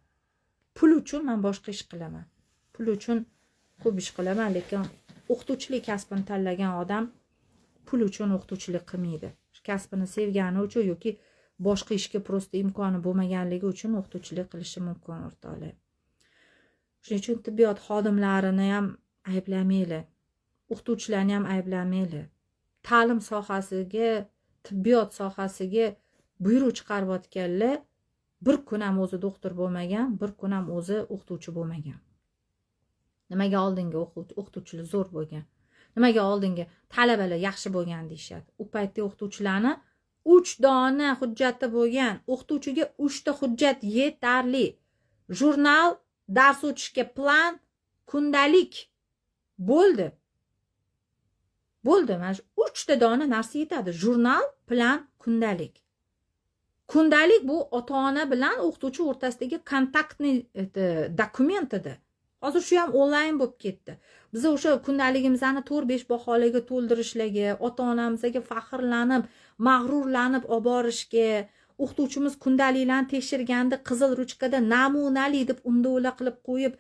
Pul uchun men boshqa ish qilaman. Pul uchun ko'p ish qilaman, lekin o'qituvchilik kasbini tanlagan odam pul uchun o'qituvchilik qilmaydi. Kasbini sevgani uchun yoki boshqa ishga prosta imkoni bo'lmaganligi uchun o'qituvchilik qilishi mumkin o'rtoqlar. Shuning uchun tibbiyot xodimlarini ham ayblamaylar. O'qituvchilarni ham ayblamaylar. Ta'lim sohasiga, tibbiyot sohasiga buyruq chiqarayotganlar bir kun ham o'zi doktor bo'lmagan, bir kun ham o'zi o'qituvchi bo'lmagan. Nimaga oldingi o'qituvchilar zo'r bo'lgan? Nimaga oldingi talabalar yaxshi bo'lgan deyshadi? U paytda o'qituvchilarni 3 dona hujjati bo'lgan. O'qituvchiga 3 ta hujjat yetarli. Jurnal, dars o'tishga plan, kundalik bo'ldi. Bo'ldi, mana shu 3 ta dona narsa yetadi. Jurnal, plan, kundalik. Kundalik bu ota-ona bilan o'qituvchi o'rtasidagi kontaktni dokument edi. Hozir shu ham onlayn bo'lib ketdi. Biz o'sha kundaligimizni 4-5 baholarga to'ldirishlarga, ota-onamizga faxrlanib, mag'rurlanib olib borishga, o'qituvchimiz kundaliklarni tekshirganda qizil ruchkada namunali deb unda qilib qo'yib,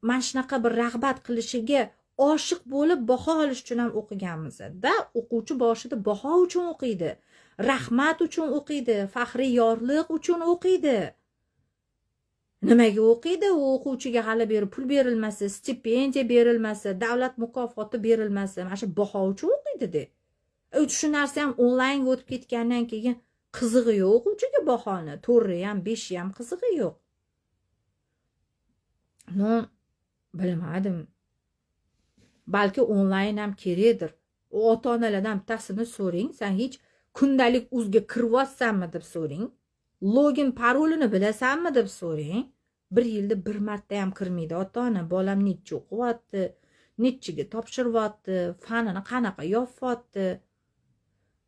mana shunaqa bir rag'bat qilishiga oshiq bo'lib baho olish uchun ham o'qiganmiz-da. O'quvchi boshida baho uchun o'qiydi, rahmat uchun o'qiydi, faxriy yorliq uchun o'qiydi. Nimaga o'qiydi? U o'quvchiga hali beri pul berilmasa, stipendiya berilmasa, davlat mukofoti berilmasa, mana shu baho uchun o'qiydi-da. Shu narsa ham onlayn o'tib ketgandan keyin qizig'i yo'q o'quvchiga bahoni, 4 ham 5 ham qizig'i yo'q. Bilmadim. Balki onlayn ham kerakdir. O ota-onalardan bittasini so'ring, sen hech kundalik uzga kiryapsanmi deb so'ring. Login parolini bilasanmi deb so'ring. 1 yilda 1 marta ham kirmaydi ota-ona. Bolam necha o'qiyapti, nechiga topshiryapti, fanini qanaqa yopyapti.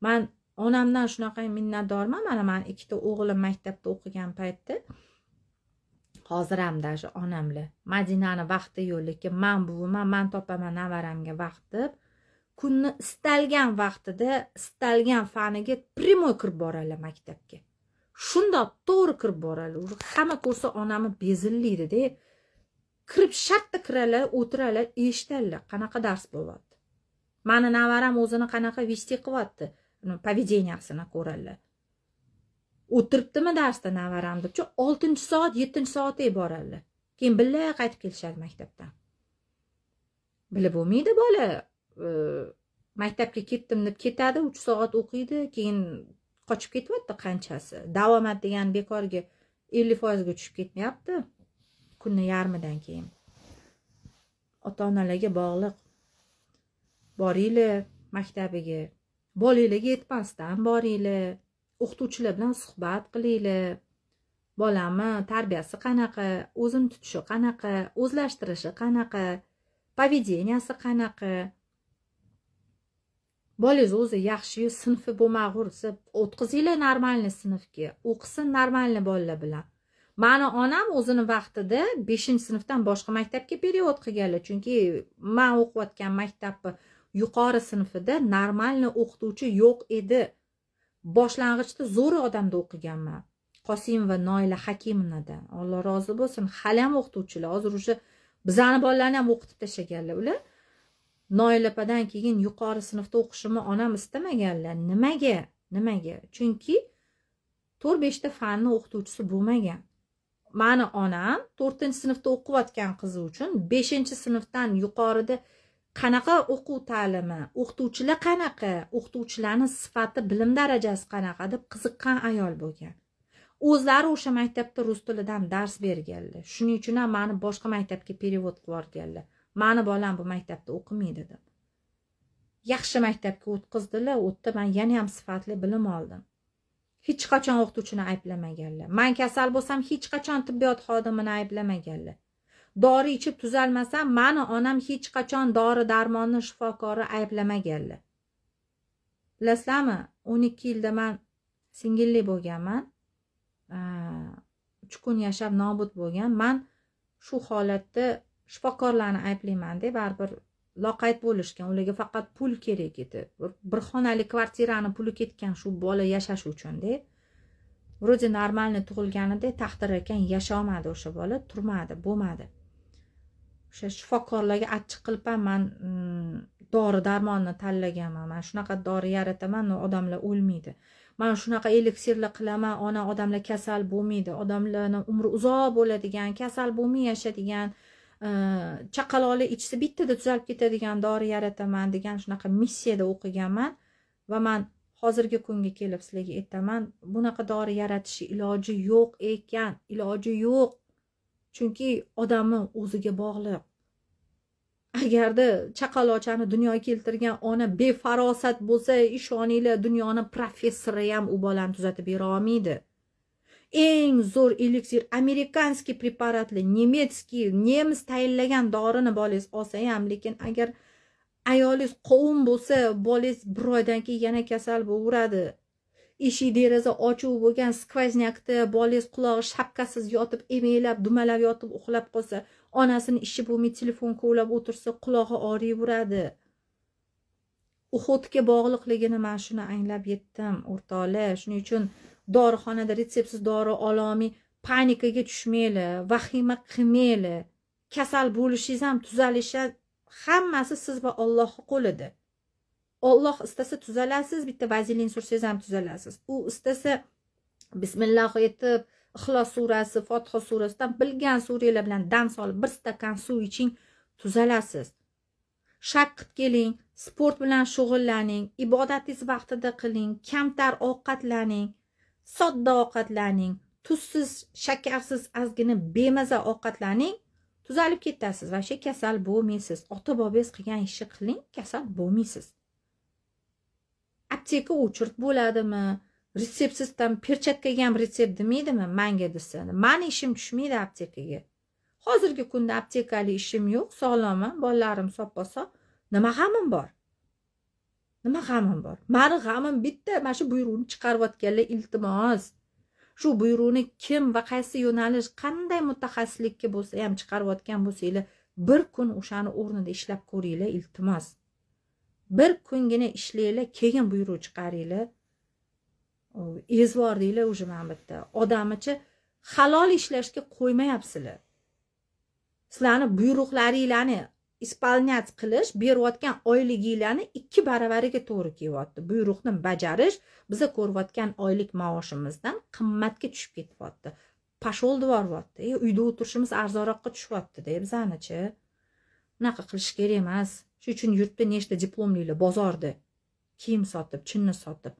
Men onamdan shunaqa minnatdorman. Mana men 2 ta o'g'lim maktabda o'qigan paytda hozir ham даже onamlar Madinani vaqti yo'q, lekin men buviman, men topaman navaramga vaqt deb kunni istalgan vaqtida istalgan faniga primoy kirib boradilar maktabga. Shundoq to'g'ri kirib boradi. Hamma ko'rsa onamni bezillaydi-da. Kirib shartta kiradilar, o'tiradilar, eshitadilar, qanaqa dars bo'lyapti. Meni navaram o'zini qanaqa vesti qilyapti, поведениясini ko'radilar. O'tiribdimi darsda navaram deb, 6-soat, 7-soatga boradilar. Keyin billa qaytib kelishadi maktabdan. Bilib bo'lmaydi bola. Maktabga ketdim deb ketadi, 3 soat o'qiydi, keyin qochib ketyapti qanchasi. Davomat degan bekorga 50% ga tushib ketmayapti. Kunni yarmidan keyin. Ota-onalarga bog'liq. Boringlar maktabiga. Bolanglarga yetmasdan boringlar. O'qituvchilar bilan suhbat qilinglar. Bolamni tarbiyasi qanaqa, o'zini tutishi qanaqa, o'zlashtirishi qanaqa, поведенияsi qanaqa. Bolangiz o'zi yaxshi, sinfi bo'lmag'ursa, o'tkazinglar normalniy sinfga. O'qisin normalniy bolalar bilan. Meni onam o'zini vaqtida 5-sinfdan boshqa maktabga period qilganlar, chunki men o'qiyotgan maktabni yuqori sinfida normalniy o'qituvchi yo'q edi. Boshlang'ichda zo'r odamda o'qiganman. Qosimova Noila Hakimovnadan. Alloh rozi bo'lsin. Hali ham o'qituvchilar. Hozir o'sha bizani bolalarni ham o'qitib tashlaganlar ular. Noilapadan keyin yuqori sinfda o'qishimni onam istamaganlar. Nimaga? Chunki 4-5 ta fanni o'qituvchisi bo'lmagan. Meni onam 4-sinfda o'qiyotgan qizi uchun 5-sinfdan yuqorida qanaqa o'quv ta'limi, o'qituvchilar qanaqa, o'qituvchilarning sifati, bilim darajasi qanaqa deb qiziqqan ayol bo'lgan. O'zlari o'sha maktabda rus tilidan dars berganlar. Shuning uchun ham meni boshqa maktabga perevod qilib yuborganlar. Meni bolam bu maktabda o'qimaydi deb. Yaxshi maktabga o'tkazdilar, o'tdi, men yana ham sifatli bilim oldim. Hech qachon o'qituvchini ayblamaganlar. Men kasal bo'lsam hech qachon tibbiyot xodimini ayblamaganlar. Dori ichib tuzalmasam, meni onam hech qachon dori-darmonni shifokori ayblamaganlar. Bilasizlarmi, 12 yilda men singilli bo'lganman. 3 kun yashab nobud bo'lgan. Men shu holatda shifokorlarni ayblayman-da, baribir loqayd bo'lishgan. Ularga faqat pul kerak edi. Bir xonali kvartirani puli ketgan shu bola yashash uchun-da. Vроде normalni tug'ilganida taqdir ekan, yashamadi o'sha bola, turmadi, bo'lmadi. O'sha shifokorlarga achchiq qilib ham men dori-darmonni tanlaganman. Men shunaqa dori yarataman, odamlar o'lmaydi. Men shunaqa eliksirlar qilaman, odamlar kasal bo'lmaydi, odamlarning umri uzoq bo'ladigan, kasal bo'lmay yashadigan, chaqaloqlar ichsa bittada tuzalib ketadigan dori yarataman degan shunaqa missiyada o'qiganman va men hozirgi kunga kelib sizlarga aytaman, bunaqa dori yaratishi iloji yo'q ekan, iloji yo'q. Chunki odamni o'ziga bog'liq. Agarda chaqaloqchani dunyoga keltirgan ona befarosat bo'lsa, ishoninglar, dunyoni professori ham u bolani tuzatib bera olmaydi. Eng zo'r eliksir, amerikanskiy preparatli, nemis tayinlagan dorini bolangiz olsa ham, lekin agar ayolingiz qovun bo'lsa, bolangiz bir oydan keyin yana kasal bo'laveradi. Eshik deraza ochiq bo'lgan skvoznyakda bolangiz qulog'i shapkasiz yotib, emeklab, dumalab yotib uxlab qolsa, onasini ishi bo'lmay telefon kovlab o'tirsa, qulog'i og'riyveradi. Uxotga bog'liqligini men shuni anglab yetdim, o'rtoqlar. Shuning uchun dorixonada retseptsiz dori ololmay panikaga tushmanglar, vahima qilmanglar. Kasal bo'lishingiz ham, tuzalishingiz hammasi siz va Allohning qo'lida. Alloh istasa tuzalasiz, bitta vazelin sursangiz ham tuzalasiz. U istasa bismillah aytib, Ixlos surasi, Fotiha surasidan bilgan suralar bilan dam solib bir stakan suv iching, tuzalasiz. Shak qilib keling, sport bilan shug'ullaning, ibodatingiz vaqtida qiling, kamtar ovqatlaning, sodda ovqatlaning, tuzsiz, shakarsiz, ozgina bemaza ovqatlaning, tuzalib ketasiz va shu kasal bo'lmaysiz. Ota-bobongiz qilgan ishni qiling, kasal bo'lmaysiz. Apteka o'chirt bo'ladimi? Retseptsizdan perchatkaga ham retsept demaydimi? Menga desa, meni ishim tushmaydi aptekaga. Hozirgi kunda aptekali ishim yo'q, sog'lomman, bolalarim sop-sog'. Nima g'amim bor? Nima g'amim bor? Meni g'amim bitta, mana shu buyruqni chiqarayotganlar, iltimos. Shu buyruqni kim va qaysi yo'nalish, qanday mutaxassislikka bo'lsa ham chiqarayotgan bo'lsanglar, bir kun o'shani o'rnida ishlab ko'ringlar, iltimos. Bir kungina ishlanglar, keyin buyruq chiqaringlar. Ezvor deylar o'sha men bitta. Odamcha halol ishlashga qo'ymayapsizlar. Sizlarni buyruqlaringlarni исполнять qilish, berayotgan oyliginglarni 2 baravariga to'g'ri kelyapti. Buyruqni bajarish biza ko'rayotgan oylik maoshimizdan qimmatga tushib ketyapti. Pashol devoryapti. Uyda o'tirishimiz arzonroqqa tushyapti-da, bizanichi. Bunaqa qilish kerak emas. Shuning uchun yurtda nechta diplomlilar bozorda kiyim sotib, chinni sotib.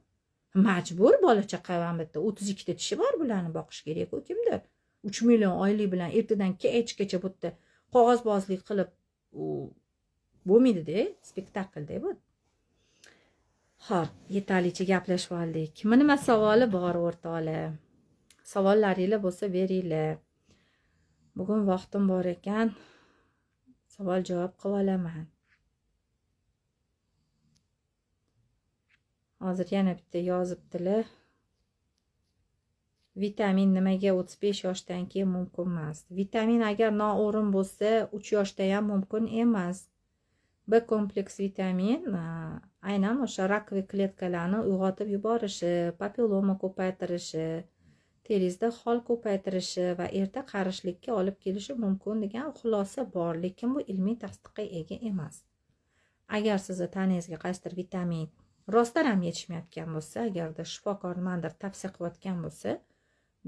Majbur bola chaqa ham bitta 32 ta tishi bor, bularni boqish kerak-ku kimdir. 3 million oylik bilan ertadan kechgacha bu yerda qog'ozbozlik qilib bo'lmaydi-da, spektaklda bu. Xo'p, yetarlicha gaplashib oldik. Kimning nima savoli bor o'rtoqlar? Savollaringiz bo'lsa beringlar. Bugun vaqtim bor ekan, savol javob qilib olaman. Hozir yana bitta yozibdilar. Vitamin nimaga 35 yoshdan keyin mumkin emas? Vitamin agar noo'rin bo'lsa, 3 yoshda ham mumkin emas. B kompleks vitamin aynan o'sha rakoviy kletkalarni uyg'otib yuborishi, papilloma ko'paytirishi, teringizda xol ko'paytirishi va erta qarishlikka olib kelishi mumkin degan xulosa bor, lekin bu ilmiy tasdiqqa ega emas. Agar sizni tanangizga qaysidir vitamin rostdan ham yetishmayotgan bo'lsa, agarda shifokor nimadir tavsiya qilayotgan bo'lsa,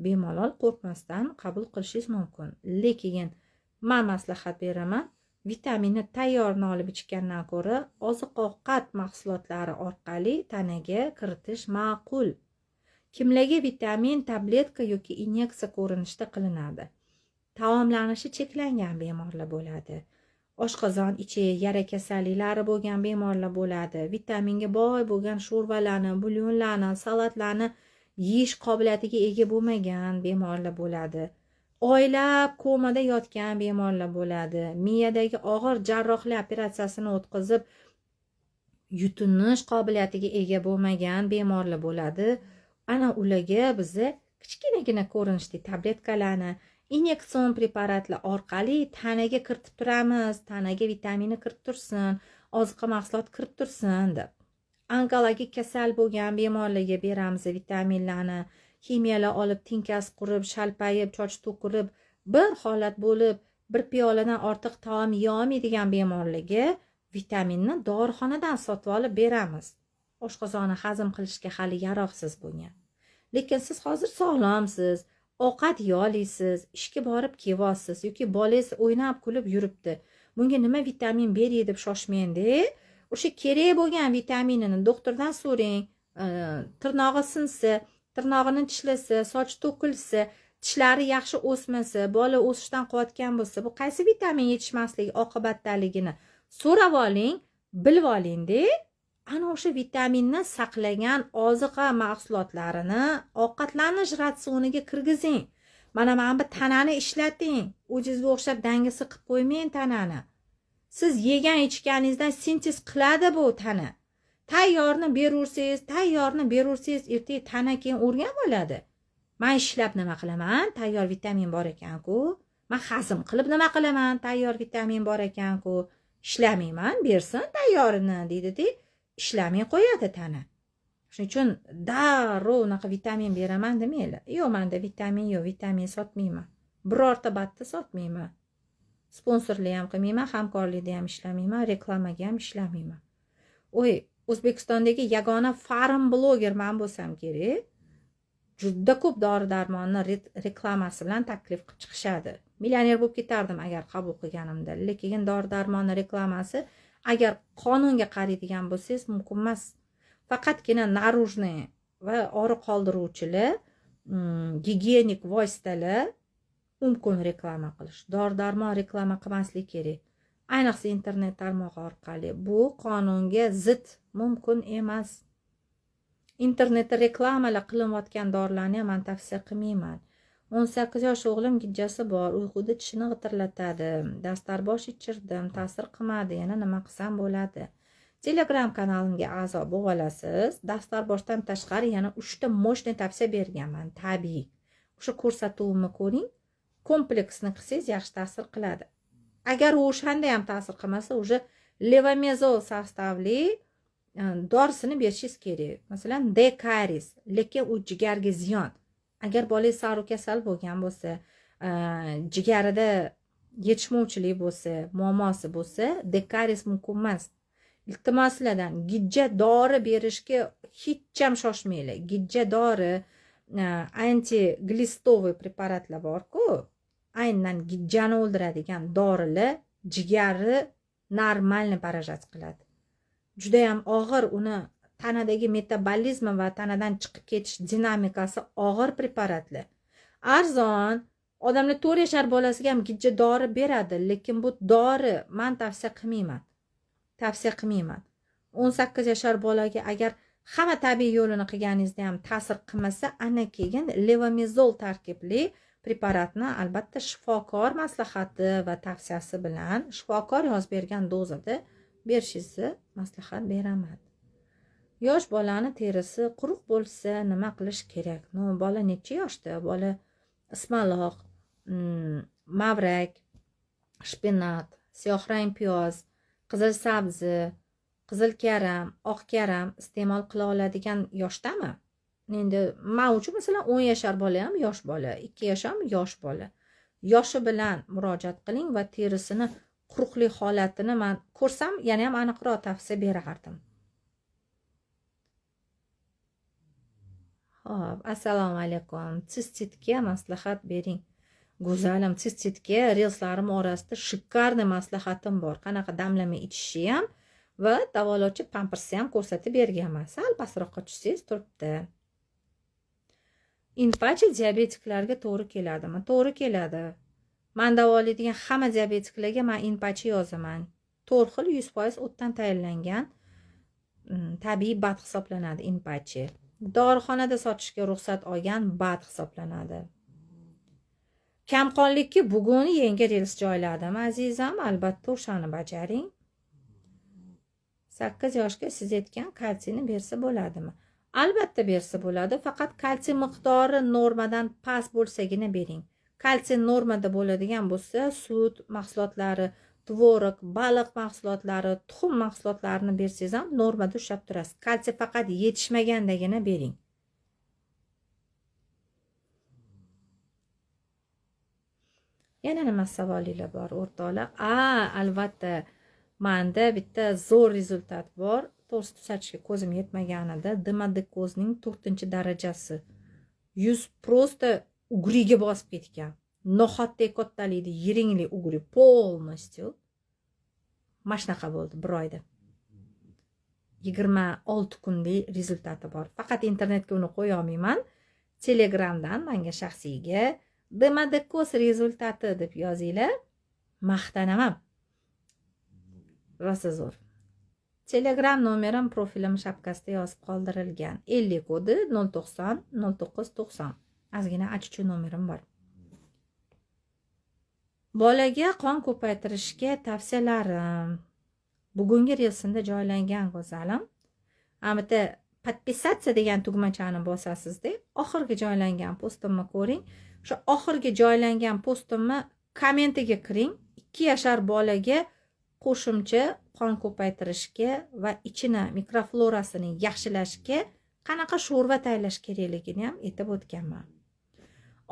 bemalol qo'rqmasdan qabul qilishingiz mumkin. Lekin men maslahat beraman, vitaminni tayyorini olib ichgandan ko'ra oziq-ovqat mahsulotlari orqali tanaga kiritish ma'qul. Kimlarga vitamin tabletka yoki inyeksiya ko'rinishda qilinadi? Taomlanishi cheklangan bemorlar bo'ladi. Oshqozon ichi yara kasalliklari bo'lgan bemorlar bo'ladi. Vitaminga boy bo'lgan sho'rvalarni, bulyonlarni, salatlarni yeyish qobiliyatiga ega bo'lmagan bemorlar bo'ladi. Oylab komada yotgan bemorlar bo'ladi. Miyadagi og'ir jarrohlik operatsiyasini o'tkazib yutinish qobiliyatiga ega bo'lmagan bemorlar bo'ladi. Ana ularga biz kichkinagina ko'rinishli tabletkalarni, inyektsion preparatlar orqali tanaga kiritib turamiz. Tanaga vitaminni kirib tursin, oziqa mahsulot kirib tursin deb. Onkologik kasal bo'lgan bemorlarga beramiz vitaminlarni. Kimiyalar olib tinkas qurib, shalpayib, choch to'kirib, bir holat bo'lib, bir piyoladan ortiq taom yeyolmaydigan bemorlarga vitaminni dorixonadan sotib olib beramiz. Oshqozonni hazm qilishga hali yaroqsiz bo'lgan. Lekin siz hozir sog'lomsiz, ovqat yeyolasiz, ishga borib kelyapsiz yoki bolangiz o'ynab kulib yuribdi. Bunga nima vitamin beray deb shoshmang-da. O'sha kerak bo'lgan vitaminini doktordan so'rang. tirnog'i sinsa, tirnog'ini tishlasa, soch to'kilsa, tishlari yaxshi o'smasa, bola o'sishdan quvvatgan bo'lsa, bu qaysi vitamin yetishmasligi oqibatdaligini so'rab oling, bilib olingda. Ana o'sha vitaminni saqlagan oziqa mahsulotlarini ovqatlanish ratsioniga kirgizing. Mana bu tanani ishlating. O'zingizga o'xshab dangasa qilib qo'ymang tanani. Siz yegan ichganingizdan sintez qiladi bu tana. Tayyorni berursiz, ertaga tana keyin o'rgan bo'ladi. Men ishlab nima qilaman? Tayyor vitamin bor ekan-ku. Men hazm qilib nima qilaman? Tayyor vitamin bor ekan-ku. Ishlamayman, bersin tayyorini deydi-da, ishlamay qo'yadi tana. Shuning uchun darrov unaqa vitamin beraman demaylar. Yo'q, menda vitamin yo'q, vitamin sotmayman. Birorta batni sotmayman. Sponsorlik ham qilmayman, hamkorlikda ham ishlamayman, reklamaga ham ishlamayman. O'zbekistondagi yagona farm bloger men bo'lsam kerak. Juda ko'p dori-darmonni reklamasi bilan taklif qilib chiqishadi. Millioner bo'lib ketardim agar qabul qilganimda. Lekin dori-darmonni reklamasi agar qonunga qaraydigan bo'lsangiz mumkin emas. Faqatgina narujniy va og'riq qoldiruvchilar, gigiyenik vositalar mumkin reklama qilish. Dori-darmon reklama qilmaslik kerak. Ayniqsa internet tarmog'i orqali. Bu qonunga zid, mumkin emas. Internetda reklamalar qilinayotgan dorilarni ham men tavsiya qilmayman. 18 yosh o'g'lim gijjasi bor, uyquda tishini g'itirlatadi. Dastarbosh ichirdim, ta'sir qilmadi. Yana nima qilsam bo'ladi? Telegram kanalimga a'zo bo'lib olasiz. Dastarboshdan tashqari yana 3 ta moshni tavsiya berganman, tabiiy. O'sha ko'rsatuvimni ko'ring. Kompleksni qilsangiz yaxshi ta'sir qiladi. Agar o'shanda ham ta'sir qilmasa, o'sha levomezol sostavli dorisini berishingiz kerak. Masalan, dekaris, lekin u jigarga ziyon. Agar bolangiz saru kasal bo'lgan bo'lsa, jigarida yetishmovchilik bo'lsa, muammosi bo'lsa, dekaris mumkin emas. Iltimos sizlardan gijja dori berishga hech ham shoshmanglar. Gijja dori antiglistovoy preparatlar bor-ku, aynan gijjani o'ldiradigan dorilar jigarni normalni barajat qiladi. Juda ham og'ir, uni tanadagi metabolizmi va tanadan chiqib ketish dinamikasi og'ir preparatlar. Arzon, odamlar 4 yashar bolasiga ham gijja dori beradi, lekin bu dori men tavsiya qilmayman. 18 yashar bolaga agar hamma tabiiy yo'lini qilganingizda ham ta'sir qilmasa, ana keyin levomezol tarkibli preparatni albatta shifokor maslahati va tavsiyasi bilan shifokor yozib bergan dozada berishingizni maslahat beraman. Yosh bolani terisi quruq bo'lsa nima qilish kerak? Bola necha yoshda? Bola ismaloq, mavrak, shpenat, siyohrang piyoz, qizil sabzi, qizil karam, oq karam iste'mol qila oladigan yoshdami? Endi men uchun masalan 10 yashar bola ham yosh bola, 2 yosh ham yosh bola. Yoshi bilan murojaat qiling va terisini quruqlik holatini men ko'rsam, yana ham aniqroq tavsiya berardim. Xo'p, assalomu alaykum. Sistitga maslahat bering. Go'zalim, sistitga reelslarim orasida shikarniy maslahatim bor. Qanaqa damlamay ichishi ham va davolovchi pampersni ham ko'rsatib berganman. Sal pastroqqa tushsangiz turibdi. Inpachi diabetiklarga to'g'ri keladimi? To'g'ri keladi. Men davolaydigan hamma diabetiklarga men inpachi yozaman. 4 xil 100% o'tdan tayyorlangan tabiiy bad hisoblanadi inpachi. Dorixonada sotishga ruxsat olgan bad hisoblanadi. Kamqonlikka bugun yengil reels joyladim, azizam, albatta o'shani bajaring. 8 yoshga siz aytgan kalsiyni bersa bo'ladimi? Albatta bersa bo'ladi, faqat kalsiy miqdori normadan past bo'lsagina bering. Kalsiy normada bo'ladigan bo'lsa, sut mahsulotlari, tvorog, baliq mahsulotlari, tuxum mahsulotlarini bersangiz ham normada ushlab turasiz. Kalsiy faqat yetishmagandagina bering. Yana nima savolinglar bor o'rtoqlar? Albatta, menda bitta zo'r rezultat bor. To'g'risi tuzatishga ko'zim yetmaganida demodikozning 4-darajasi. Yuz prosta ugriga bosib ketgan. Noxatdek kattalikda yiringli ugri polностью. Mana shunaqa bo'ldi bir oyda. 26 kunlik rezultati bor. Faqat internetga uni qo'ya olmayman. Telegramdan menga shaxsiyga demadekos rezultati deb yozinglar. Maqtanaman. Rosa zo'r. Telegram nomerim profilim shapkasida yozib qoldirilgan. 50 kodi 090 0990. Ozgina achichu nomerim bor. Bolaga qon ko'paytirishga tavsiyalarim. Bugungi reelsimda joylangan go'zalim. Bitta podpisatsiya degan tugmachani bosasizda, oxirgi joylangan postimni ko'ring. Shu oxirgi joylangan postimni kommentiga kiring. 2 yashar bolaga qo'shimcha qon ko'paytirishga va ichini mikroflorasini yaxshilashga qanaqa sho'rva tayyorlash kerakligini ham aytib o'tganman.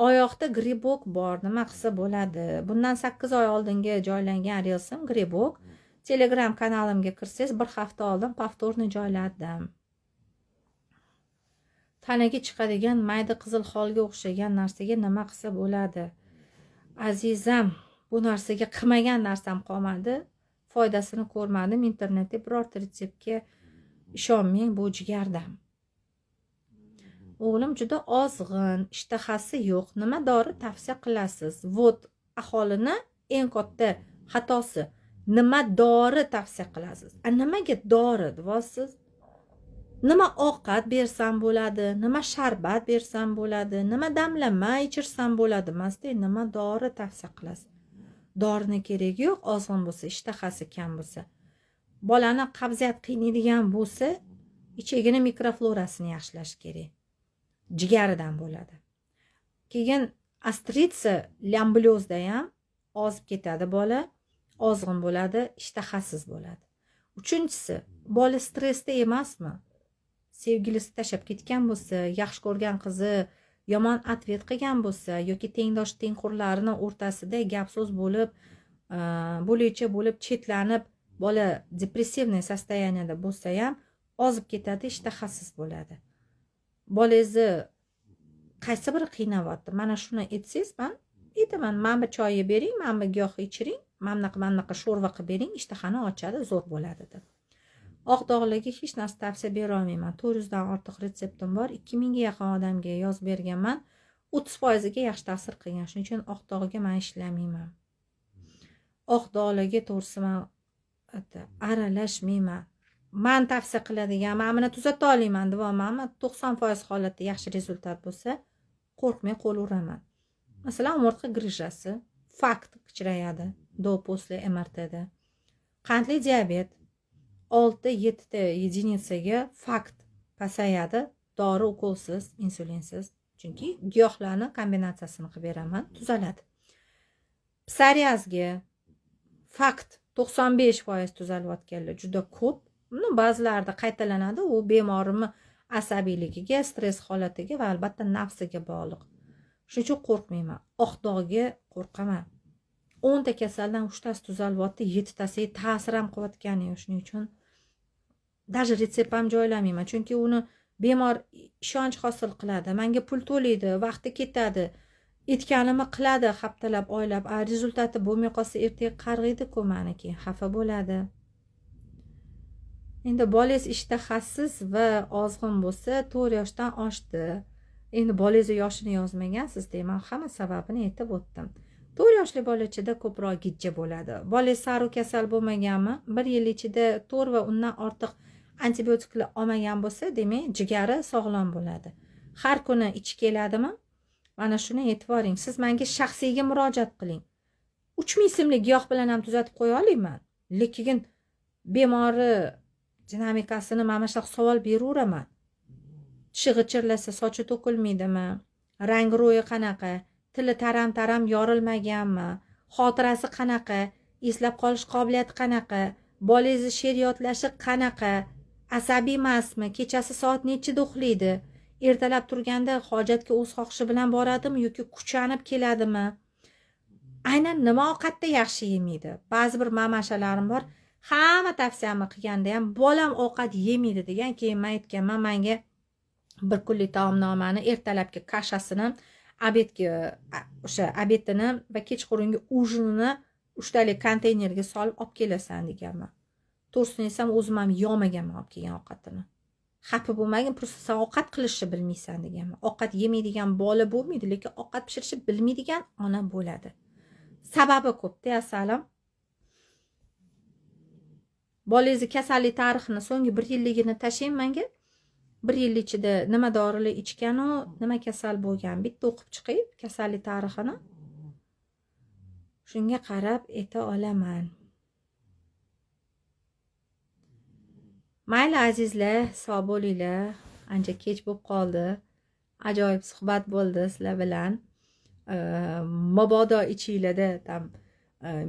Oyoqda gribok bor, nima qilsa bo'ladi? Bundan 8 oy oldingi joylangan reelsim gribok. Telegram kanalimga kirsangiz 1 hafta oldin повторni joyladim. Tanaga chiqadigan mayda qizil xolga o'xshagan narsaga nima qilsa bo'ladi? Azizam, bu narsaga qilmagan narsam qolmadi. Foydasini ko'rmadim. Internetda birorta retseptga ishonmang, bu jigardan. O'g'lim juda ozg'in, ishtahasi yo'q. Nima dori tavsiya qilasiz? Vot aholini eng katta xatosi. Nima dori tavsiya qilasiz? Nimaga dori deyapsiz? Nima ovqat bersam bo'ladi? Nima sharbat bersam bo'ladi? Nima damlama ichirsam bo'ladi? Emasda, nima dori tavsiya qilasiz? Dorini keragi yo'q, ozg'in bo'lsa, ishtahasi kam bo'lsa. Bolani qabziyat qiynaydigan bo'lsa, ichagini mikroflorasini yaxshilash kerak. Jigaridan bo'ladi. Keyin astritsa, lambliozda ham ozib ketadi bola, ozg'in bo'ladi, ishtahasiz bo'ladi. Uchinchisi, bola stressda emasmi? Sevgilisi tashlab ketgan bo'lsa, yaxshi ko'rgan qizi yomon atvet qilgan bo'lsa yoki tengdosh tengqurlarini o'rtasida gap so'z bo'lib, bo'licha bo'lib chetlanib, bola depressivniy состоянияda bo'lsa ham ozib ketadi, ishtahasiz bo'ladi. Bolangizni qaysi biri qiynayapti? Mana shuni aytsangiz, men aytaman, mana choy bering, mana giyoh ichiring, mana bunaqa sho'rva qilib bering, ishtahani ochadi, zo'r bo'ladi deb. Oq dog'larga hech narsa tavsiya bera olmayman. 400 dan ortiq retseptim bor. 2000 ga yaqin odamga yozib berganman. 30% ga yaxshi ta'sir qilgan. Shuning uchun oq dog'ga men ishlamayman. Oq dog'larga to'g'risi men aralashmayman. Men tavsiya qiladigan, men buni tuzata olaman deyapman. 90% holatda yaxshi rezultat bo'lsa, qo'rqmay qo'laveraman. Masalan, umurtqa grijasi fakt kichrayadi do после MRTda. Qandli diabet 6-7 ta единицаga fakt pasayadi, dori ukolsiz, insulinsiz. Chunki giyohlarni kombinatsiyasini qilib beraman, tuzaladi. Psoriazga fakt 95% tuzalayotganlar juda ko'p. Buni ba'zilarida qaytalanadi, u bemorning asabiyligi, stress holatiga va albatta nafsiga bog'liq. Shuning uchun qo'rqmayman. Oq dog'ga qo'rqaman. 10 ta kasaldan 3 tasi tuzalyapti, 7 tasi ta'sir ham qilayotgani yo'q. Shuning uchun даже retsept ham joylamayman. Chunki uni bemor ishonch hosil qiladi. Menga pul to'laydi, vaqti ketadi. Aytganimni qiladi haftalab, oylab. Rezultati bo'lmay qolsa, ertaga qarg'aydi-ku meni keyin xafa bo'ladi. Endi bolangiz ishtahasiz va ozg'in bo'lsa, 4 yoshdan oshdi. Endi bolangizni yoshini yozmagansiz deyman, hamma sababini aytib o'tdim. 4 yoshli bola ichida ko'proq gijja bo'ladi. Bolangiz saru kasal bo'lmaganmi? 1 yil ichida 4 va undan ortiq antibiotiklar olmagan bo'lsa, demak, jigari sog'lom bo'ladi. Har kuni ichi keladimi? Mana shuni e'tiboring. Siz menga shaxsiyga murojaat qiling. 3000 so'mlik giyoh bilan ham tuzatib qo'ya olaman. Lekin bemori dinamikasini mana shu savol beraveraman. Tishi g'ichirlasa, sochi to'kilmaydimi? Rang ro'yi qanaqa? Tili taram-taram yorilmaganmi? Xotirasi qanaqa? Eslab qolish qobiliyati qanaqa? Bolangizni she'r yodlashi qanaqa? Asabiy emasmi? Kechasi soat nechida uxlaydi? Ertalab turganda hojatga o'z xohishi bilan boradimi yoki kuchanib keladimi? Aynan nima ovqatda yaxshi yemaydi? Ba'zi bir mamashalarim bor. Hamma tavsiyamni qilganda ham bolam ovqat yemaydi degan, keyin men aytganman, menga bir kunlik taomnomani, ertalabki kashasini, obedga o'sha obedini va kechqurungi ujinini 3 talik konteynerga solib olib kelasan deganman. to'g'risini aytsam o'zim ham yomaganman olib kelgan ovqatini. Xafa bo'lmagin, просто sen ovqat qilishni bilmaysan deganman. Ovqat yemaydigan bola bo'lmaydi, lekin ovqat pishirishni bilmaydigan ona bo'ladi. Sababi ko'p-da, asalim. Bolangizni kasallik tarixini so'nggi 1 yilligini tashlang menga. 1 yil ichida nima dorilar ichgan u, nima kasal bo'lgan, bitta o'qib chiqing kasallik tarixini. Shunga qarab ayta olaman. Mayli azizlar, sog' bo'linglar. Ancha kech bo'lib qoldi. Ajoyib suhbat bo'ldi sizlar bilan. Mabodo ichinglarda tam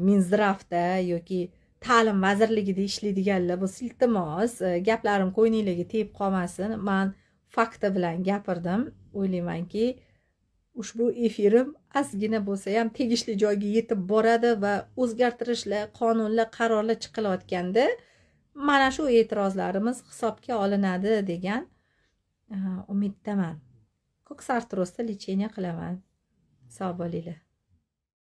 Minzdravda yoki ta'lim vazirligida ishlaydiganlar bo'lsa, iltimos, gaplarim ko'nglingizga tegib qolmasin. Men fakti bilan gapirdim. O'ylaymanki, ushbu efirim ozgina bo'lsa ham tegishli joyga yetib boradi va o'zgartirishlar, qonunlar, qarorlar chiqilayotganda mana shu e'tirozlarimiz hisobga olinadi degan umiddaman. Ko'k sartrosda lecheniya qilaman. Sog' bo'linglar.